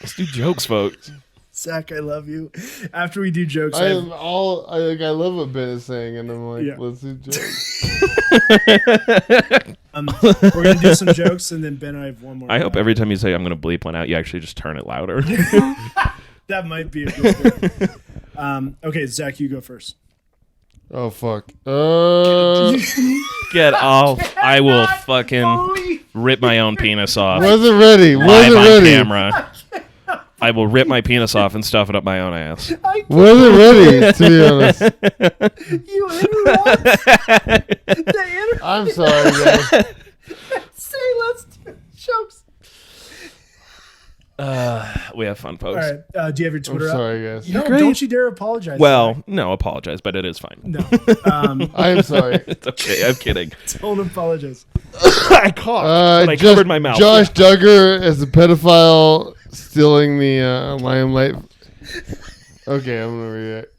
Let's do jokes, folks. Zach, I love you. After we do jokes, I love what Ben is saying, and I'm like, let's do jokes. We're gonna do some jokes, and then Ben and I have one more. I hope every time you say I'm gonna bleep one out, you actually just turn it louder. That might be a good thing. Okay, Zach, you go first. Oh fuck! Get off! I will fucking rip my own penis off. Wasn't ready. Live on camera. I will rip my penis off and stuff it up my own ass. Wasn't ready, to be honest. You interrupt. I'm sorry, guys. Say let's do jokes. We have fun, folks. All right. Do you have your Twitter I'm sorry, guys. No, don't you dare apologize. Well, no, apologize, but it is fine. No. I'm sorry. It's okay. I'm kidding. Don't apologize. I coughed, but I covered my mouth. Josh Duggar as a pedophile stealing the limelight. Okay, I'm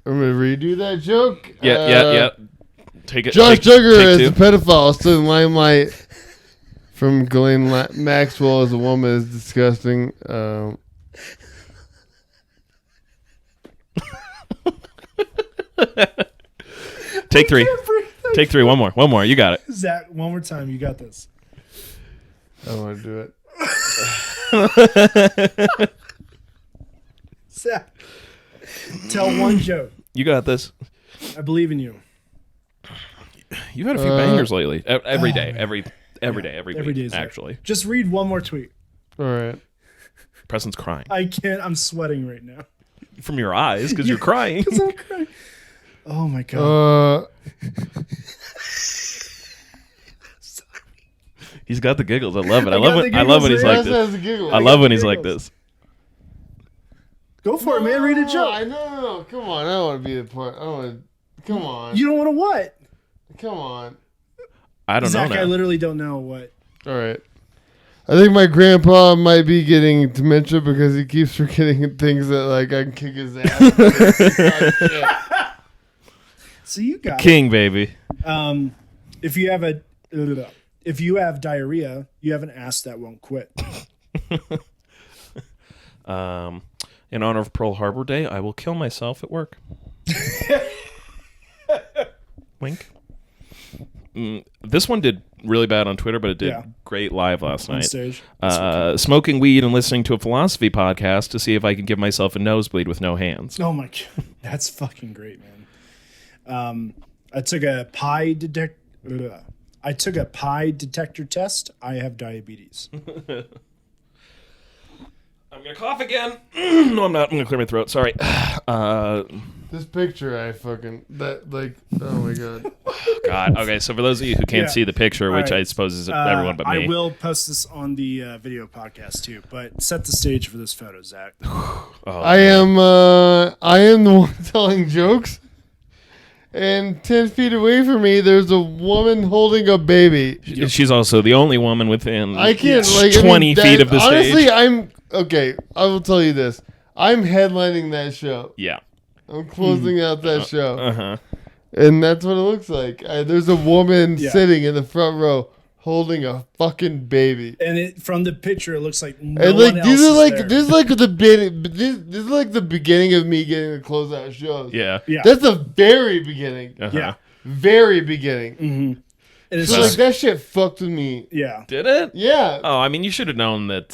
gonna redo that joke. Yeah. Take it. Josh Duggar as a pedophile stealing limelight from Ghislaine Maxwell as a woman is disgusting. Take three. Take three. One more. You got it. Zach, one more time. You got this. I don't want to do it. Zach, tell one joke. You got this. I believe in you. You've had a few bangers lately. Every day, every week, Zach. actually. Just read one more tweet. All right. Preston's crying. I can't. I'm sweating right now. From your eyes, because you're crying. Because I'm crying. Oh, my God. He's got the giggles. I love it. I love when he's like this. I love when he's like this. Go for it, man. Read a joke. No. Come on. I don't want to be the part. I don't want to. Come on. You don't want to what? Come on. I don't know. Zach, I literally don't know what. All right. I think my grandpa might be getting dementia because he keeps forgetting things that like I can kick his ass. So you got King, baby. If you have diarrhea, you have an ass that won't quit. In honor of Pearl Harbor Day, I will kill myself at work. Wink. This one did really bad on Twitter, but it did great live last night. Stage. Smoking weed and listening to a philosophy podcast to see if I can give myself a nosebleed with no hands. Oh my God, that's fucking great, man. I took a pie detector test. I have diabetes. I'm gonna cough again. No, I'm not. I'm gonna clear my throat. Sorry. This picture, oh my God. God. Okay, so for those of you who can't see the picture, which I suppose is everyone but me. I will post this on the video podcast too, but set the stage for this photo, Zach. I am the one telling jokes. And 10 feet away from me, there's a woman holding a baby. She's also the only woman within 20 feet of the honestly, stage. Okay, I will tell you this. I'm headlining that show. Yeah. I'm closing out that show. Uh-huh. And that's what it looks like. There's a woman sitting in the front row holding a fucking baby. And from the picture, it looks like no and one else is there. This is like the beginning of me getting to close out shows. Yeah. That's the very beginning. Uh-huh. Yeah. Very beginning. Mm-hmm. And so that shit fucked with me. Yeah. Did it? Yeah. Oh, I mean, you should have known that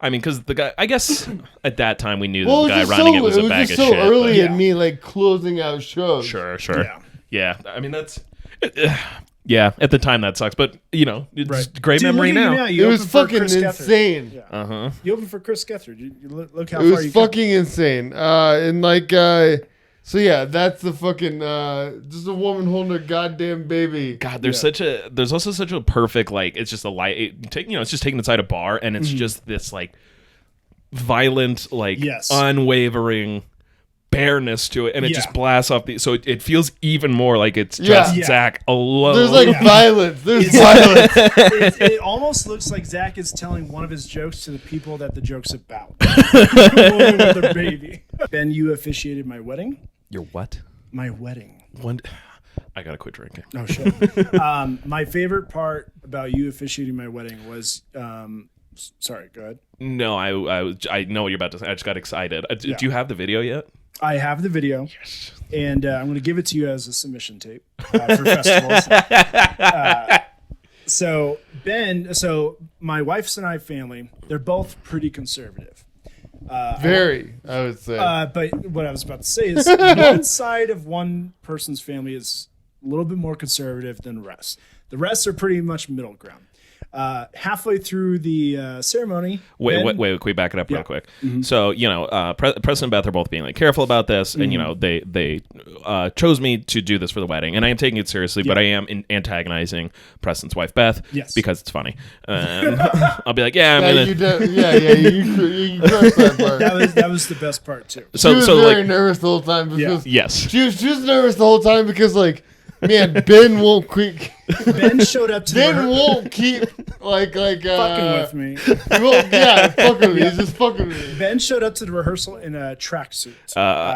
because the guy, I guess at that time we knew the guy running it was a bag of shit. It was so early in me, like, closing out shows. Sure. Yeah. I mean, that's... yeah, at the time that sucks, but, it's great memory now. It was fucking insane. Yeah. Uh-huh. You opened for Chris Gethard. Look how far you It was fucking insane. So yeah, that's the fucking just a woman holding a goddamn baby. God, there's also such a perfect, like, it's just a light, it's just taken inside a bar, and it's just this, like, violent, like, unwavering bareness to it, and it just blasts off so it feels even more like it's just Zach alone. There's like violence. There's violence. It almost looks like Zach is telling one of his jokes to the people that the joke's about. With their baby. Ben, you officiated my wedding. Your what? My wedding. When? I gotta quit drinking. Oh shit. My favorite part about you officiating my wedding was sorry, go ahead. No, I know what you're about to say. I just got excited. Do you have the video yet? I have the video, and I'm going to give it to you as a submission tape for festivals. So my wife's and I family, they're both pretty conservative. Very, I would say. But what I was about to say is one side of one person's family is a little bit more conservative than the rest. The rest are pretty much middle ground. Halfway through the ceremony. Wait, can we back it up real quick? Mm-hmm. So, Preston and Beth are both being like careful about this, and they chose me to do this for the wedding, and I am taking it seriously, but I am antagonizing Preston's wife Beth because it's funny. I'll be like, I'm gonna. You crushed that part. That was the best part too. She was very nervous the whole time because she was nervous the whole time because man, Ben won't quit. Ben showed up to Ben won't keep fucking with me. Fucking with me. He's just fucking with me. Ben showed up to the rehearsal in a tracksuit.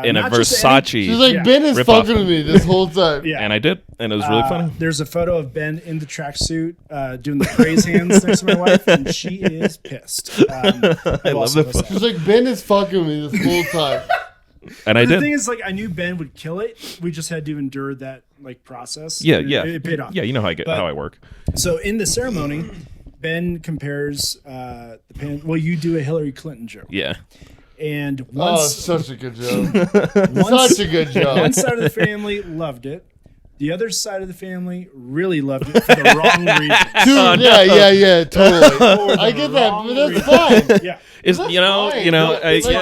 In a Versace. She's like, Ben is fucking with me this whole time. Yeah. And I did. And it was really funny. There's a photo of Ben in the tracksuit doing the praise hands next to my wife, and she is pissed. I love the photo. She's like, Ben is fucking with me this whole time. And I did. The thing is, I knew Ben would kill it. We just had to endure that process. Yeah. It paid off. Yeah, you know how I work. So in the ceremony, Ben compares you do a Hillary Clinton joke. Yeah. And such a good joke. Such a good joke. One side of the family loved it. The other side of the family really loved it for the wrong reason. Yeah, totally. I get that, but that's fine. Yeah.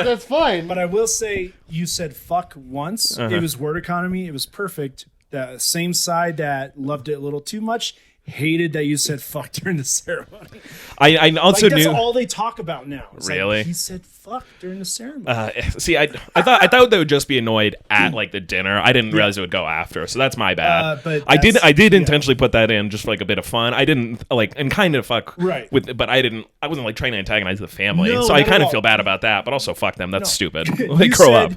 That's fine. But I will say, you said fuck once. It was word economy. It was perfect. The same side that loved it a little too much hated that you said fuck during the ceremony. I also knew that's all they talk about now. It's really? He said fuck during the ceremony. See, I thought they would just be annoyed at the dinner. I didn't realize it would go after, so that's my bad. But I did intentionally put that in just for a bit of fun. I didn't and kind of fuck with, but I wasn't trying to antagonize the family. So I kind of feel bad about that, but also fuck them. That's stupid. Grow up.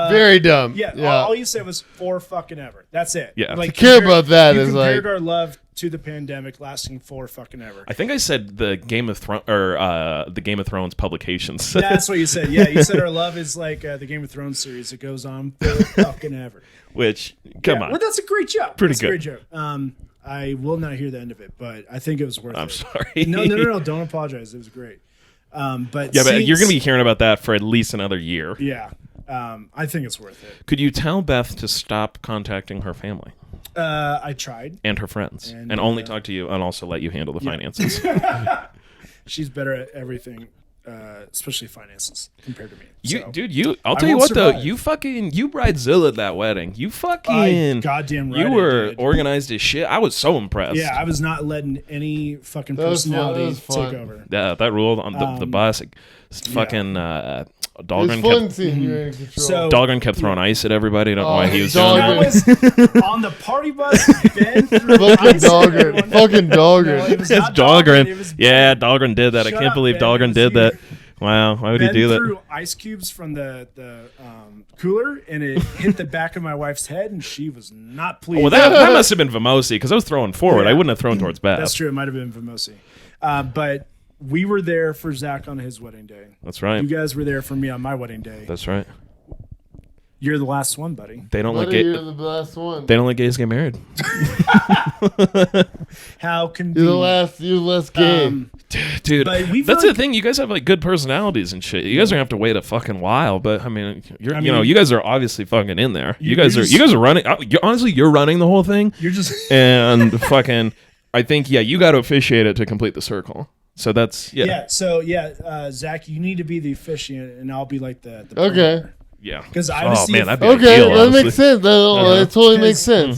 Very dumb. Yeah. All you said was for fucking ever. That's it. Yeah. To care about that is compared our love to the pandemic lasting for fucking ever. I think I said the Game of Thrones publications. That's what you said. Yeah, you said our love is like the Game of Thrones series. It goes on for fucking ever. Which on. Well, that's a great joke. Pretty good. A great joke. I will not hear the end of it, but I think it was worth it. I'm sorry. No. Don't apologize. It was great. But you're going to be hearing about that for at least another year. Yeah. I think it's worth it. Could you tell Beth to stop contacting her family? I tried. And her friends. And only talk to you and also let you handle the finances. She's better at everything especially finances compared to me. I'll tell you what though, you bridezilla that wedding. You fucking goddamn right. You were organized as shit. I was so impressed. Yeah, I was not letting any fucking personality take over. Yeah, that ruled on the bus. Fucking Dahlgren kept throwing ice at everybody. I don't know why he was doing that. On the party bus, Ben threw ice Dahlgren. Fucking Dahlgren. It's Dahlgren. Yeah, Dahlgren did that. I can't believe Dahlgren did that. Wow, why would he do that? Ben threw ice cubes from the cooler, and it hit the back of my wife's head, and she was not pleased. Well, that must have been Vimosi, because I was throwing forward. I wouldn't have thrown towards back. That's true. It might have been Vimosi. But we were there for Zach on his wedding day. That's right. You guys were there for me on my wedding day. That's right. You're the last one, buddy. They don't You're the last one. They don't let gays get married. How can you're the last gay. Dude, that's the thing. You guys have like good personalities and shit. You guys are gonna have to wait a fucking while, but I mean, you guys are obviously fucking in there. You guys are running. Honestly, you're running the whole thing. You're just and fucking. I think you got to officiate it to complete the circle. So that's Zach, you need to be the officiant, and I'll be like the okay. Planner. Yeah. Because I was that'd be okay. ideal, that makes sense. That totally makes sense.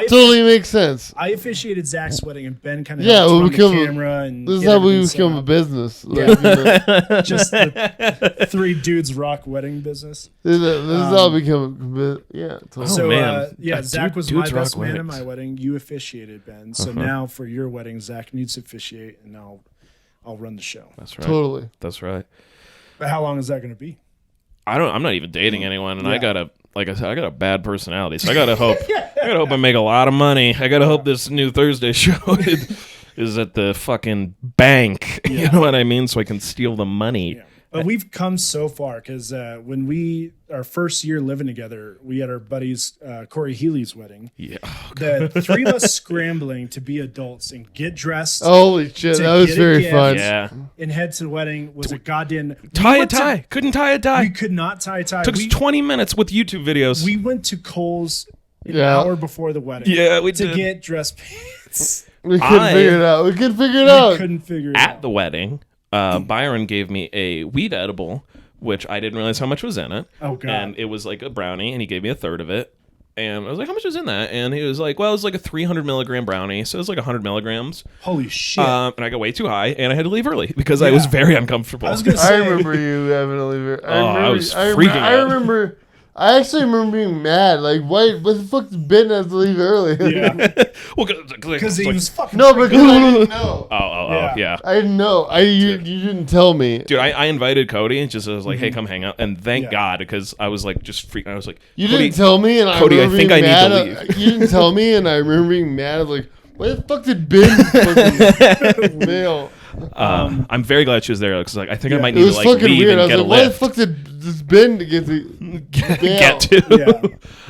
Totally makes sense. I officiated Zach's wedding, and Ben kind of we'll become the camera. And this is how we become a business. Just the three dudes rock wedding business. This is how we become. Yeah. Totally. So Zach was my best man at my wedding. You officiated, Ben. So now for your wedding, Zach needs to officiate, and I'll run the show. That's right. Totally. That's right. But how long is that going to be? I'm not even dating anyone, and I got a a bad personality, so I gotta hope I make a lot of money. I gotta hope this new Thursday show is at the fucking bank. Yeah. You know what I mean? So I can steal the money. Yeah. But we've come so far because when our first year living together, we had our buddy's Corey Healy's wedding. Yeah, the three of us scrambling to be adults and get dressed. Holy shit, that was very fun. Yeah, and head to the wedding was a goddamn tie. Couldn't tie a tie. We could not tie a tie. Took us 20 minutes with YouTube videos. We went to Kohl's an hour before the wedding. Yeah, we did. To get dress pants. We couldn't figure it out. We couldn't figure it out. At the wedding. Byron gave me a weed edible, which I didn't realize how much was in it. Oh, God. And it was like a brownie, and he gave me a third of it. And I was like, how much is in that? And he was like, well, it was like a 300 milligram brownie. So it was like 100 milligrams. Holy shit. And I got way too high, and I had to leave early because I was very uncomfortable. I was going to say. I remember you having to leave early. I was freaking out. I actually remember being mad. Like, what the fuck did Ben have to leave early? Yeah. Well, because he was fucking. No, because I didn't know. Yeah. I didn't know. You didn't tell me. Dude, I invited Cody and just was like, hey, come hang out. And thank God, because I was like, just freaking. I was like, you didn't tell me, and Cody, I think I need to leave. You didn't tell me, and I remember being mad. I was like, why the fuck did Ben fucking mail? I'm very glad she was there because like I think I might need to like fucking leave weird. and get a lift. Why the fuck did this Ben get to Yeah.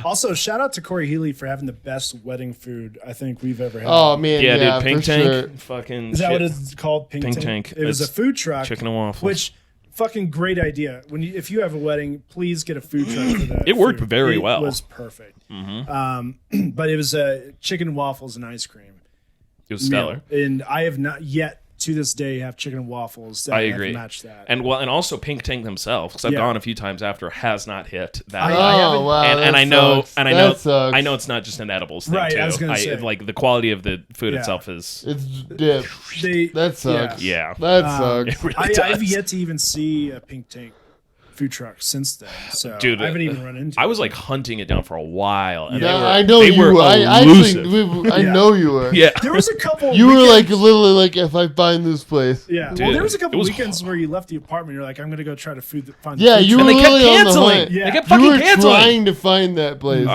Also, shout out to Corey Healy for having the best wedding food I think we've ever had. Oh man, dude, Pink Tank, sure. fucking. Is that what it's called? Pink Tank. It was a food truck, chicken and waffles. Which fucking great idea. If you have a wedding, please get a food truck for that. It worked very well. It was perfect. But it was chicken and waffles and ice cream. It was stellar. And I have not yet to this day have chicken and waffles that I agree. match that. And also Pink Tank themselves, because I've gone a few times after, has not hit that. Wow, and I know it's not just an edibles thing right, too. I was gonna say. Like the quality of the food itself is dip. That sucks. Yeah. That sucks. It really I have yet to even see a Pink Tank food truck since then. So dude, I haven't even run into I was like hunting it down for a while. And I know you were. I know you were. Yeah. There was a couple You were like literally like, if I find this place. Yeah. Dude, well, there was a couple weekends where you left the apartment. You're like, I'm going to go try to find the food you were and they kept literally canceling. On the yeah. They kept fucking canceling. Trying to find that place.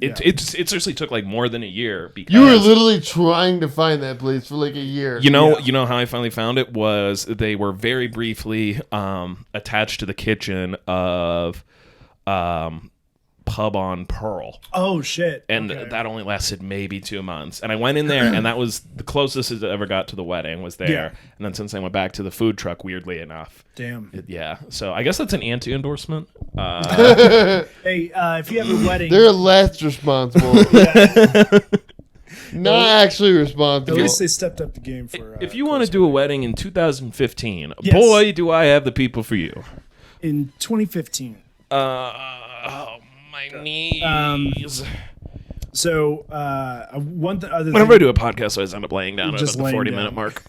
It seriously took like more than a year. Because you were literally trying to find that place for like a year. You know how I finally found it was they were very briefly attached to the kitchen of Pub on Pearl. Oh shit! And that only lasted maybe 2 months. And I went in there, and that was the closest it ever got to the wedding was there. Yeah. And then since I went back to the food truck, weirdly enough. Damn. So I guess that's an anti-endorsement. Hey, if you have a wedding, they're less responsible. Not actually responsible. At least they stepped up the game for. If you want to do a wedding in 2015, boy, do I have the people for you. In 2015. Oh, my knees. So, whenever I do a podcast, I always end up laying down at the 40-minute mark.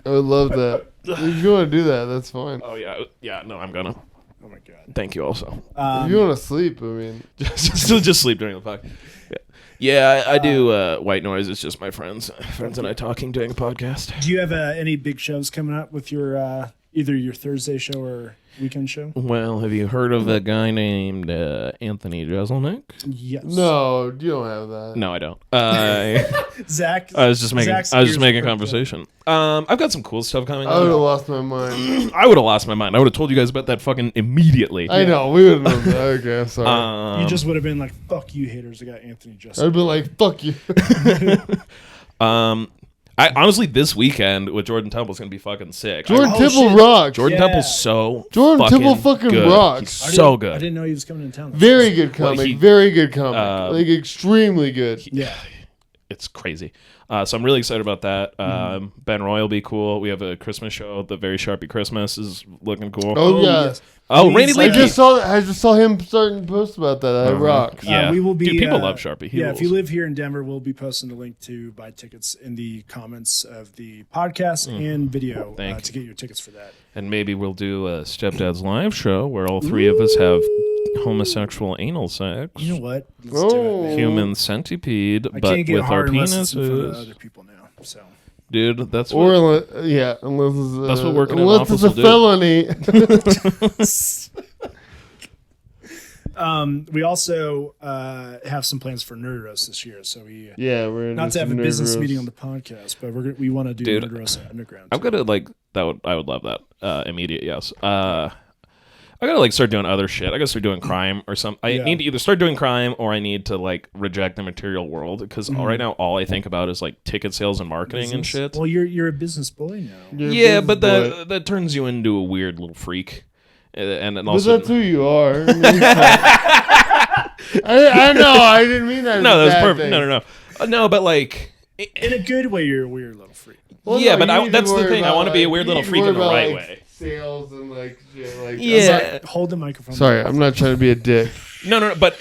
I would love that. If you want to do that, that's fine. Oh, yeah. No, I'm gonna. Oh, my God. Thank you also. If you want to sleep, I mean. just sleep during the podcast. Yeah, I do white noise. It's just my friends and I talking during a podcast. Do you have any big shows coming up with your either your Thursday show or weekend show? Well, have you heard of a guy named Anthony Jeselnik? Yes. No, you don't have that. No, I don't. Zach. I was just making conversation. I've got some cool stuff coming. I would have lost my mind. I would have lost my mind. I would have told you guys about that fucking immediately. I know. We would have known that. Okay, I'm sorry. You just would have been like, "Fuck you, haters! I got Anthony Jeselnik." I'd been like, "Fuck you." I honestly, this weekend with Jordan Temple's gonna be fucking sick. Jordan Temple rocks. Jordan Temple's Jordan Temple fucking good. rocks. He's so good. I didn't know he was coming to town. Very good comic. Very good comic. Like extremely good. Yeah. It's crazy. So I'm really excited about that. Ben Roy will be cool. We have a Christmas show. The Very Sharpie Christmas is looking cool. Oh yeah. Yes. Oh, Randy Lee. I just saw him starting to post about that. That rocks. Yeah. We will be. Dude, people love Sharpie. If you live here in Denver, we'll be posting a link to buy tickets in the comments of the podcast and video to get your tickets for that. And maybe we'll do a Stepdad's live show where all three of us have homosexual anal sex. You know what? Let's do it, man. Human centipede, I but can't get with our hard unless it's in front of penises. other people now. So. Dude, that's Or what, unless it's that's what working in unless office it's a felony. We also have some plans for Nerd Roast this year. So we're not to have a business meeting on the podcast, but we want to do Nerd Roast Underground. I'm gonna I would love that. Immediate yes. I gotta start doing other shit. I gotta start doing crime or something. I need to either start doing crime or I need to reject the material world because right now all I think about is ticket sales and marketing and shit. Well, you're a business boy now. Yeah, but that turns you into a weird little freak. And also, but that's who you are. I know. I didn't mean that. No, that was perfect. No. No, but in a good way, you're a weird little freak. Well, yeah, no, but that's the thing. I want to be a weird little freak in the right way. Sales and shit, yeah. Hold the microphone. Sorry, I'm not trying to be a dick. No, but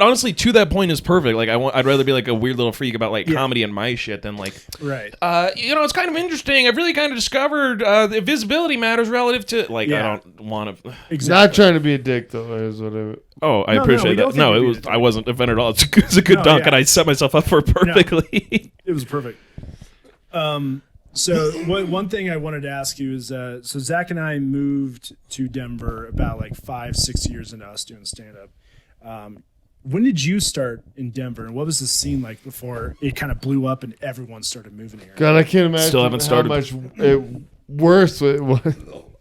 honestly, to that point is perfect. I'd rather be a weird little freak about comedy and my shit than right. It's kind of interesting. I've really kind of discovered the visibility matters relative to I don't want to. Exactly. Not trying to be a dick though. Is what I. Oh, I appreciate that. No, it was. I wasn't offended at all. It's a good dunk, and I set myself up for it perfectly. It was perfect. So one thing I wanted to ask you is, so Zach and I moved to Denver about 5-6 years into us doing stand-up. When did you start in Denver, and what was the scene like before it kind of blew up and everyone started moving here? God, I can't imagine Still haven't started. How much worse it was.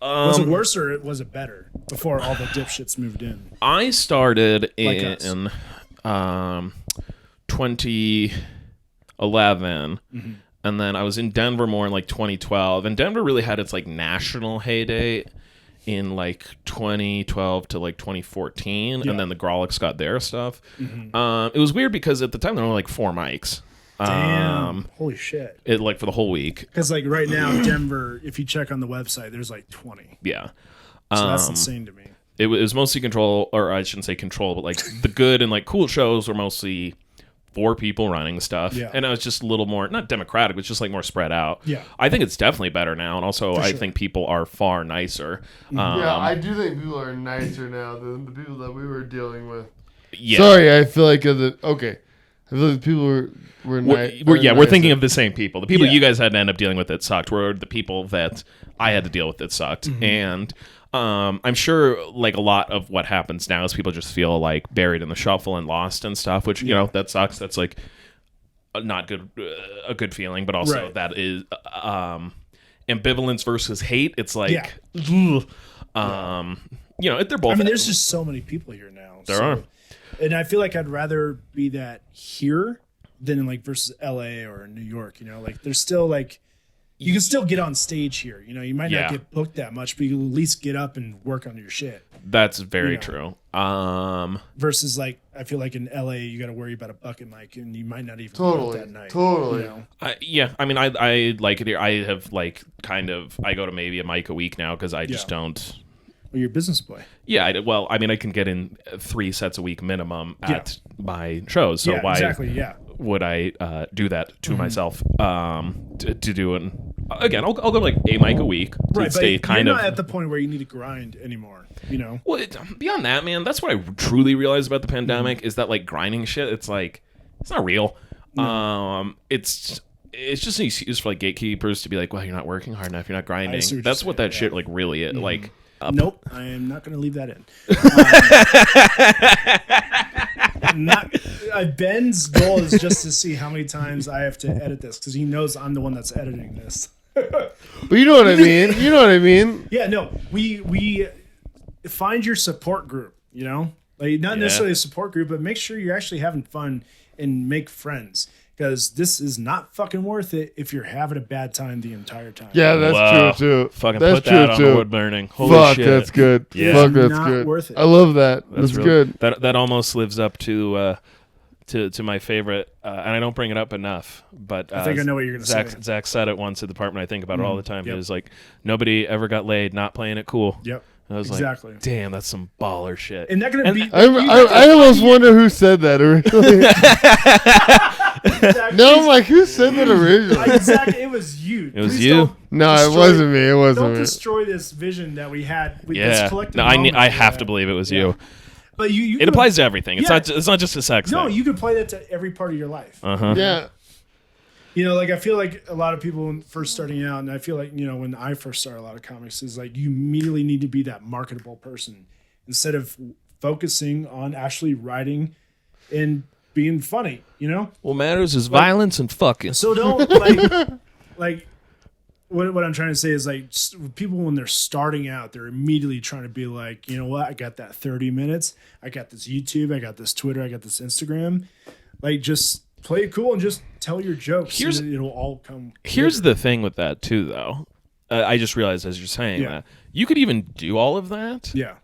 Was it worse or was it better before all the dipshits moved in? I started in 2011. Mm-hmm. And then I was in Denver more in 2012. And Denver really had its national heyday in 2012 to 2014. Yeah. And then the Grolics got their stuff. Mm-hmm. It was weird because at the time there were only 4 mics. Damn. Holy shit. For the whole week. Because right now Denver, if you check on the website, there's 20. Yeah. So that's insane to me. It was mostly control, or I shouldn't say control, but the good and cool shows were mostly 4 people running stuff, and it was just a little more not democratic, but just more spread out. Yeah, I think it's definitely better now, and also I think people are far nicer. I do think people are nicer now than the people that we were dealing with. Yeah, sorry, I feel like I feel like people were nice. We're thinking of the same people. The people you guys had to end up dealing with that sucked were the people that I had to deal with that sucked, and. I'm sure a lot of what happens now is people just feel buried in the shuffle and lost and stuff, which that sucks. That's not good, a good feeling, but also that is ambivalence versus hate. It's they're both. I mean, there's just so many people here now. There are, and I feel like I'd rather be that here than in versus LA or New York. There's still you can still get on stage here. You know, you might not get booked that much, but you can at least get up and work on your shit. That's very true. Versus like, I feel like in LA, you got to worry about a bucket mic, and you might not even go that night. Totally. You know? I mean, I like it here. I have like I go to maybe a mic a week now because I just don't. Well, you're a business boy. Yeah, I mean, I can get in 3 sets a week minimum at my shows. So why would I do that to myself to do it? Again, I'll go like a mic a week to stay kind you're of. Not at the point where you need to grind anymore. You know. Well, beyond that, man, that's what I truly realized about the pandemic is that like grinding shit. It's like it's not real. No. It's just an excuse for like gatekeepers to be like, well, you're not working hard enough. You're not grinding. That's what that shit like really is. Like. Nope, I am not going to leave that in. Ben's goal is just to see how many times I have to edit this because he knows I'm the one that's editing this. But you know what I mean. You know what I mean. Yeah, no, we find your support group. You know, like not necessarily a support group, but make sure you're actually having fun and make friends. Because this is not fucking worth it if you're having a bad time the entire time. Yeah, that's true too. Fucking that's put that on the wood burning. Holy Fuck, shit. that's good. Yeah. Fuck, that's not good. Worth it. I love that. That's good. That almost lives up to my favorite, and I don't bring it up enough. But I think I know what you're going to say. Zach said it once at the apartment. I think about it all the time. He was like, nobody ever got laid not playing it cool. Yep. I was like, damn, that's some baller shit. And that gonna be. I almost wonder who said that originally. No, I'm like, who said that originally? Exactly, it was you. It was you. No, it wasn't me. It wasn't me. Don't destroy this vision that we had. This collective moment. I have to believe it was you. But it applies to everything. It's not just a sex thing. No, you can play that to every part of your life. Yeah. You know, like I feel like a lot of people when first starting out, and I feel like, you know, when I first started a lot of comics, is like you immediately need to be that marketable person instead of focusing on actually writing and being funny, you know? What matters is violence and fucking. So don't like what I'm trying to say is like people when they're starting out, they're immediately trying to be like, you know what? I got that 30 minutes. I got this YouTube. I got this Twitter. I got this Instagram. Like just play it cool and just tell your jokes. It'll all come. Here's the thing with that too, though. I just realized as you're saying that you could even do all of that. Yeah.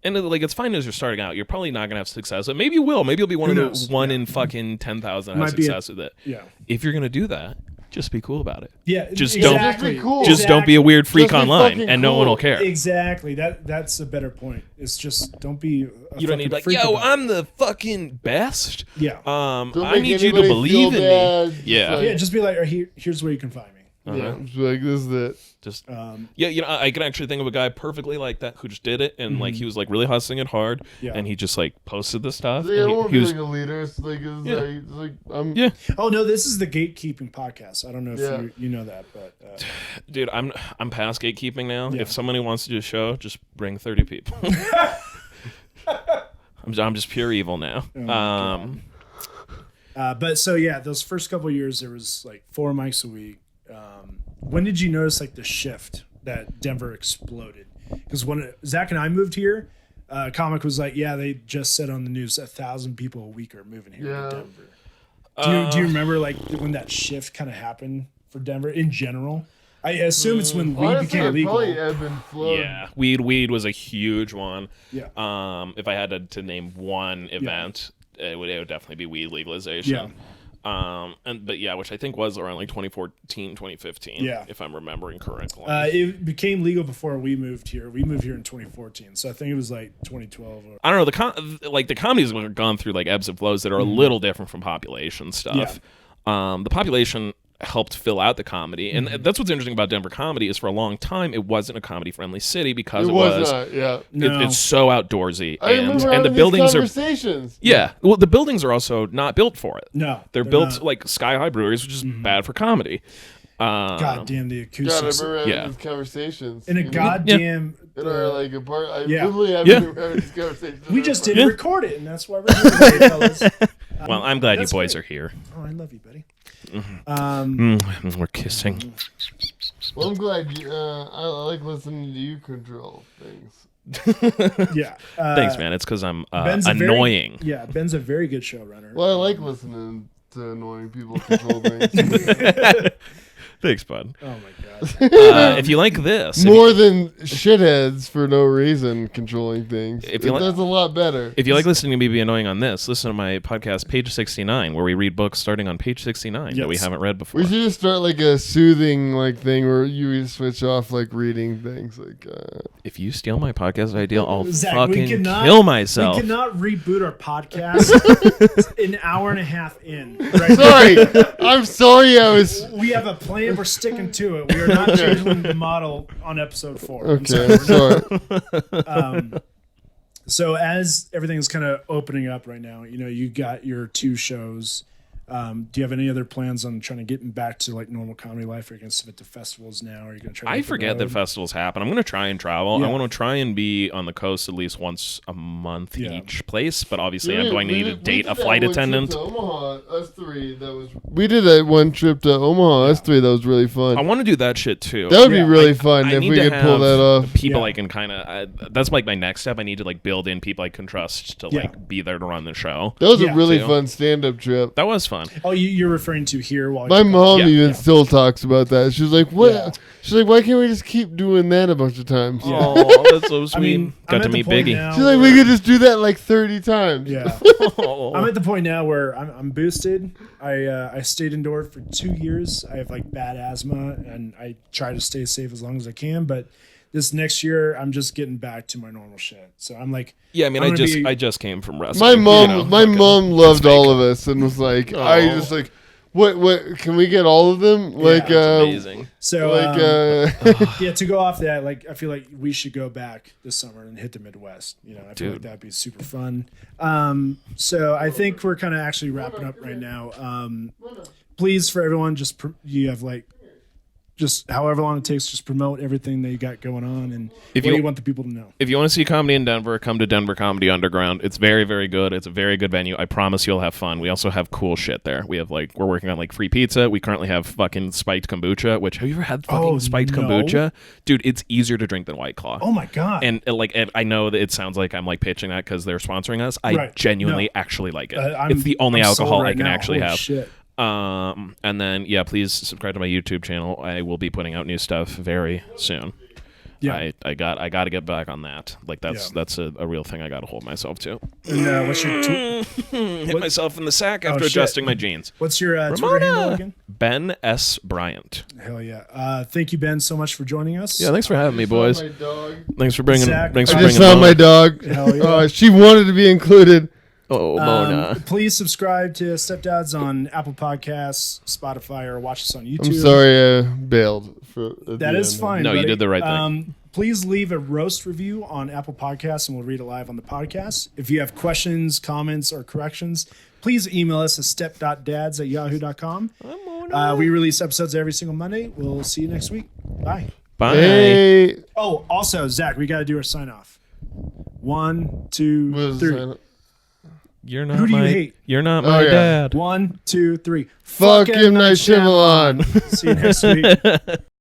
And like it's fine as you're starting out. You're probably not gonna have success. But maybe you will. Maybe you'll be one of the one in fucking 10,000 that has success with it. Yeah. If you're gonna do that, just be cool about it. Yeah. Just exactly. don't be a weird freak online, and no one will care. Exactly. That's a better point. It's just don't be. You don't need like, yo, I'm the fucking best. Yeah. I need you to believe in me. Yeah. Yeah. Just be like, here's where you can find me. Yeah, like this is it. Just you know, I can actually think of a guy perfectly like that who just did it, and like he was like really hustling it hard, and he just like posted the stuff. Yeah, I won't be like a leader. It's like, Oh no, this is the gatekeeping podcast. I don't know if you know that, but dude, I'm past gatekeeping now. Yeah. If somebody wants to do a show, just bring 30 people. I'm just pure evil now. But so yeah, those first couple of years, there was like 4 mics a week. When did you notice like the shift that Denver exploded? Because when Zach and I moved here, comic was like, yeah, they just said on the news 1,000 people a week are moving here to Denver. Do you remember like when that shift kind of happened for Denver in general? I assume it's when weed became legal. Yeah, weed was a huge one. Yeah. If I had to name one event, it would definitely be weed legalization. Yeah. Which I think was around like 2014, 2015, if I'm remembering correctly. It became legal before we moved here. We moved here in 2014, so I think it was like 2012. I don't know. The comedy's gone through like ebbs and flows that are a little different from population stuff. Yeah. The population helped fill out the comedy, and that's what's interesting about Denver comedy is for a long time it wasn't a comedy friendly city because it was not, it's so outdoorsy, and the buildings are well, the buildings are also not built for it. No, they're built not. Like sky high breweries, which is bad for comedy. God damn the acoustics. These conversations in a goddamn in our like apartment. I literally have these conversations. We just didn't record it, and that's why we're here today, fellas. Well, I'm glad you boys are here. Oh, I love you, buddy. We're kissing. Well, I'm glad you. I like listening to you control things. Yeah. Thanks, man. It's because I'm annoying. Ben's a very good showrunner. Well, I like listening to annoying people control things. Thanks, bud. Oh my god. If you like this, more than shitheads for no reason controlling things, that's a lot better. If you like listening to me be annoying on this, listen to my podcast, Page 69, where we read books starting on page 69 that we haven't read before. We should just start like a soothing thing where you switch off reading things. If you steal my podcast idea, I'll Zach, fucking kill myself. We cannot reboot our podcast an hour and a half in. Right? Sorry, I'm sorry. We have a plan. We're sticking to it. We are not changing the model on episode 4. Okay, sorry. So as everything's kind of opening up right now, you got your 2 shows. Do you have any other plans on trying to get back to normal comedy life? Are you going to submit to festivals now? Or are you going to try? I forget that festivals happen. I'm going to try and travel. I want to try and be on the coast at least once a month each place. But obviously, I'm going to need to date a flight attendant. Omaha, us 3. We did that one trip to Omaha, us 3. That was really fun. I want to do that shit too. That would be really fun if we could pull that off. People I can kind of. That's my next step. I need to build in people I can trust to be there to run the show. That was a really fun stand-up trip. That was fun. Oh, you're referring to here while my mom even still talks about that. She's like, "What?" Yeah. She's like, "Why can't we just keep doing that a bunch of times?" Yeah. Oh, that's so sweet. Got to meet Biggie. She's like, "We could just do that 30 times." Yeah. I'm at the point now where I'm boosted. I stayed indoors for 2 years. I have bad asthma, and I try to stay safe as long as I can. But this next year, I'm just getting back to my normal shit. So I'm like, I just came from wrestling. My mom loved all of us and was like, what can we get all of them? Amazing. So to go off that, I feel like we should go back this summer and hit the Midwest. I feel like that'd be super fun. So I think we're kind of actually wrapping up right now. Please, for everyone, you have just however long it takes, just promote everything that you got going on, and what do you want the people to know? If you want to see comedy in Denver, come to Denver Comedy Underground. It's very, very good. It's a very good venue. I promise you'll have fun. We also have cool shit there. We have we're working on free pizza. We currently have fucking spiked kombucha, which have you ever had spiked kombucha? Dude, it's easier to drink than White Claw. Oh my God. And I know that it sounds like I'm pitching that because they're sponsoring us. I genuinely actually like it. It's the only alcohol I can actually have. Shit. And then please subscribe to my YouTube channel. I will be putting out new stuff very soon. Yeah, I got to get back on that. That's a real thing I got to hold myself to. And what's your hit myself in the sack after adjusting my jeans. What's your Twitter handle again? Ben S. Bryant. Hell yeah! Thank you, Ben, so much for joining us. Yeah, thanks for having me, boys. Thanks for bringing. Zach, thanks for I bringing. just found my dog. Hell yeah! She wanted to be included. Oh, Mona. Please subscribe to Stepdads on Apple Podcasts, Spotify, or watch us on YouTube. I'm sorry I bailed. That is fine. No, buddy. you did the right thing. Please leave a roast review on Apple Podcasts, and we'll read it live on the podcast. If you have questions, comments, or corrections, please email us at step.dads@yahoo.com. We release episodes every single Monday. We'll see you next week. Bye. Bye. Hey. Oh, also, Zach, we got to do our sign-off. 1, 2, 3. You're not Who do you hate? You're not my dad. 1, 2, 3. Fuck him, Night Shyamalan. See you next week.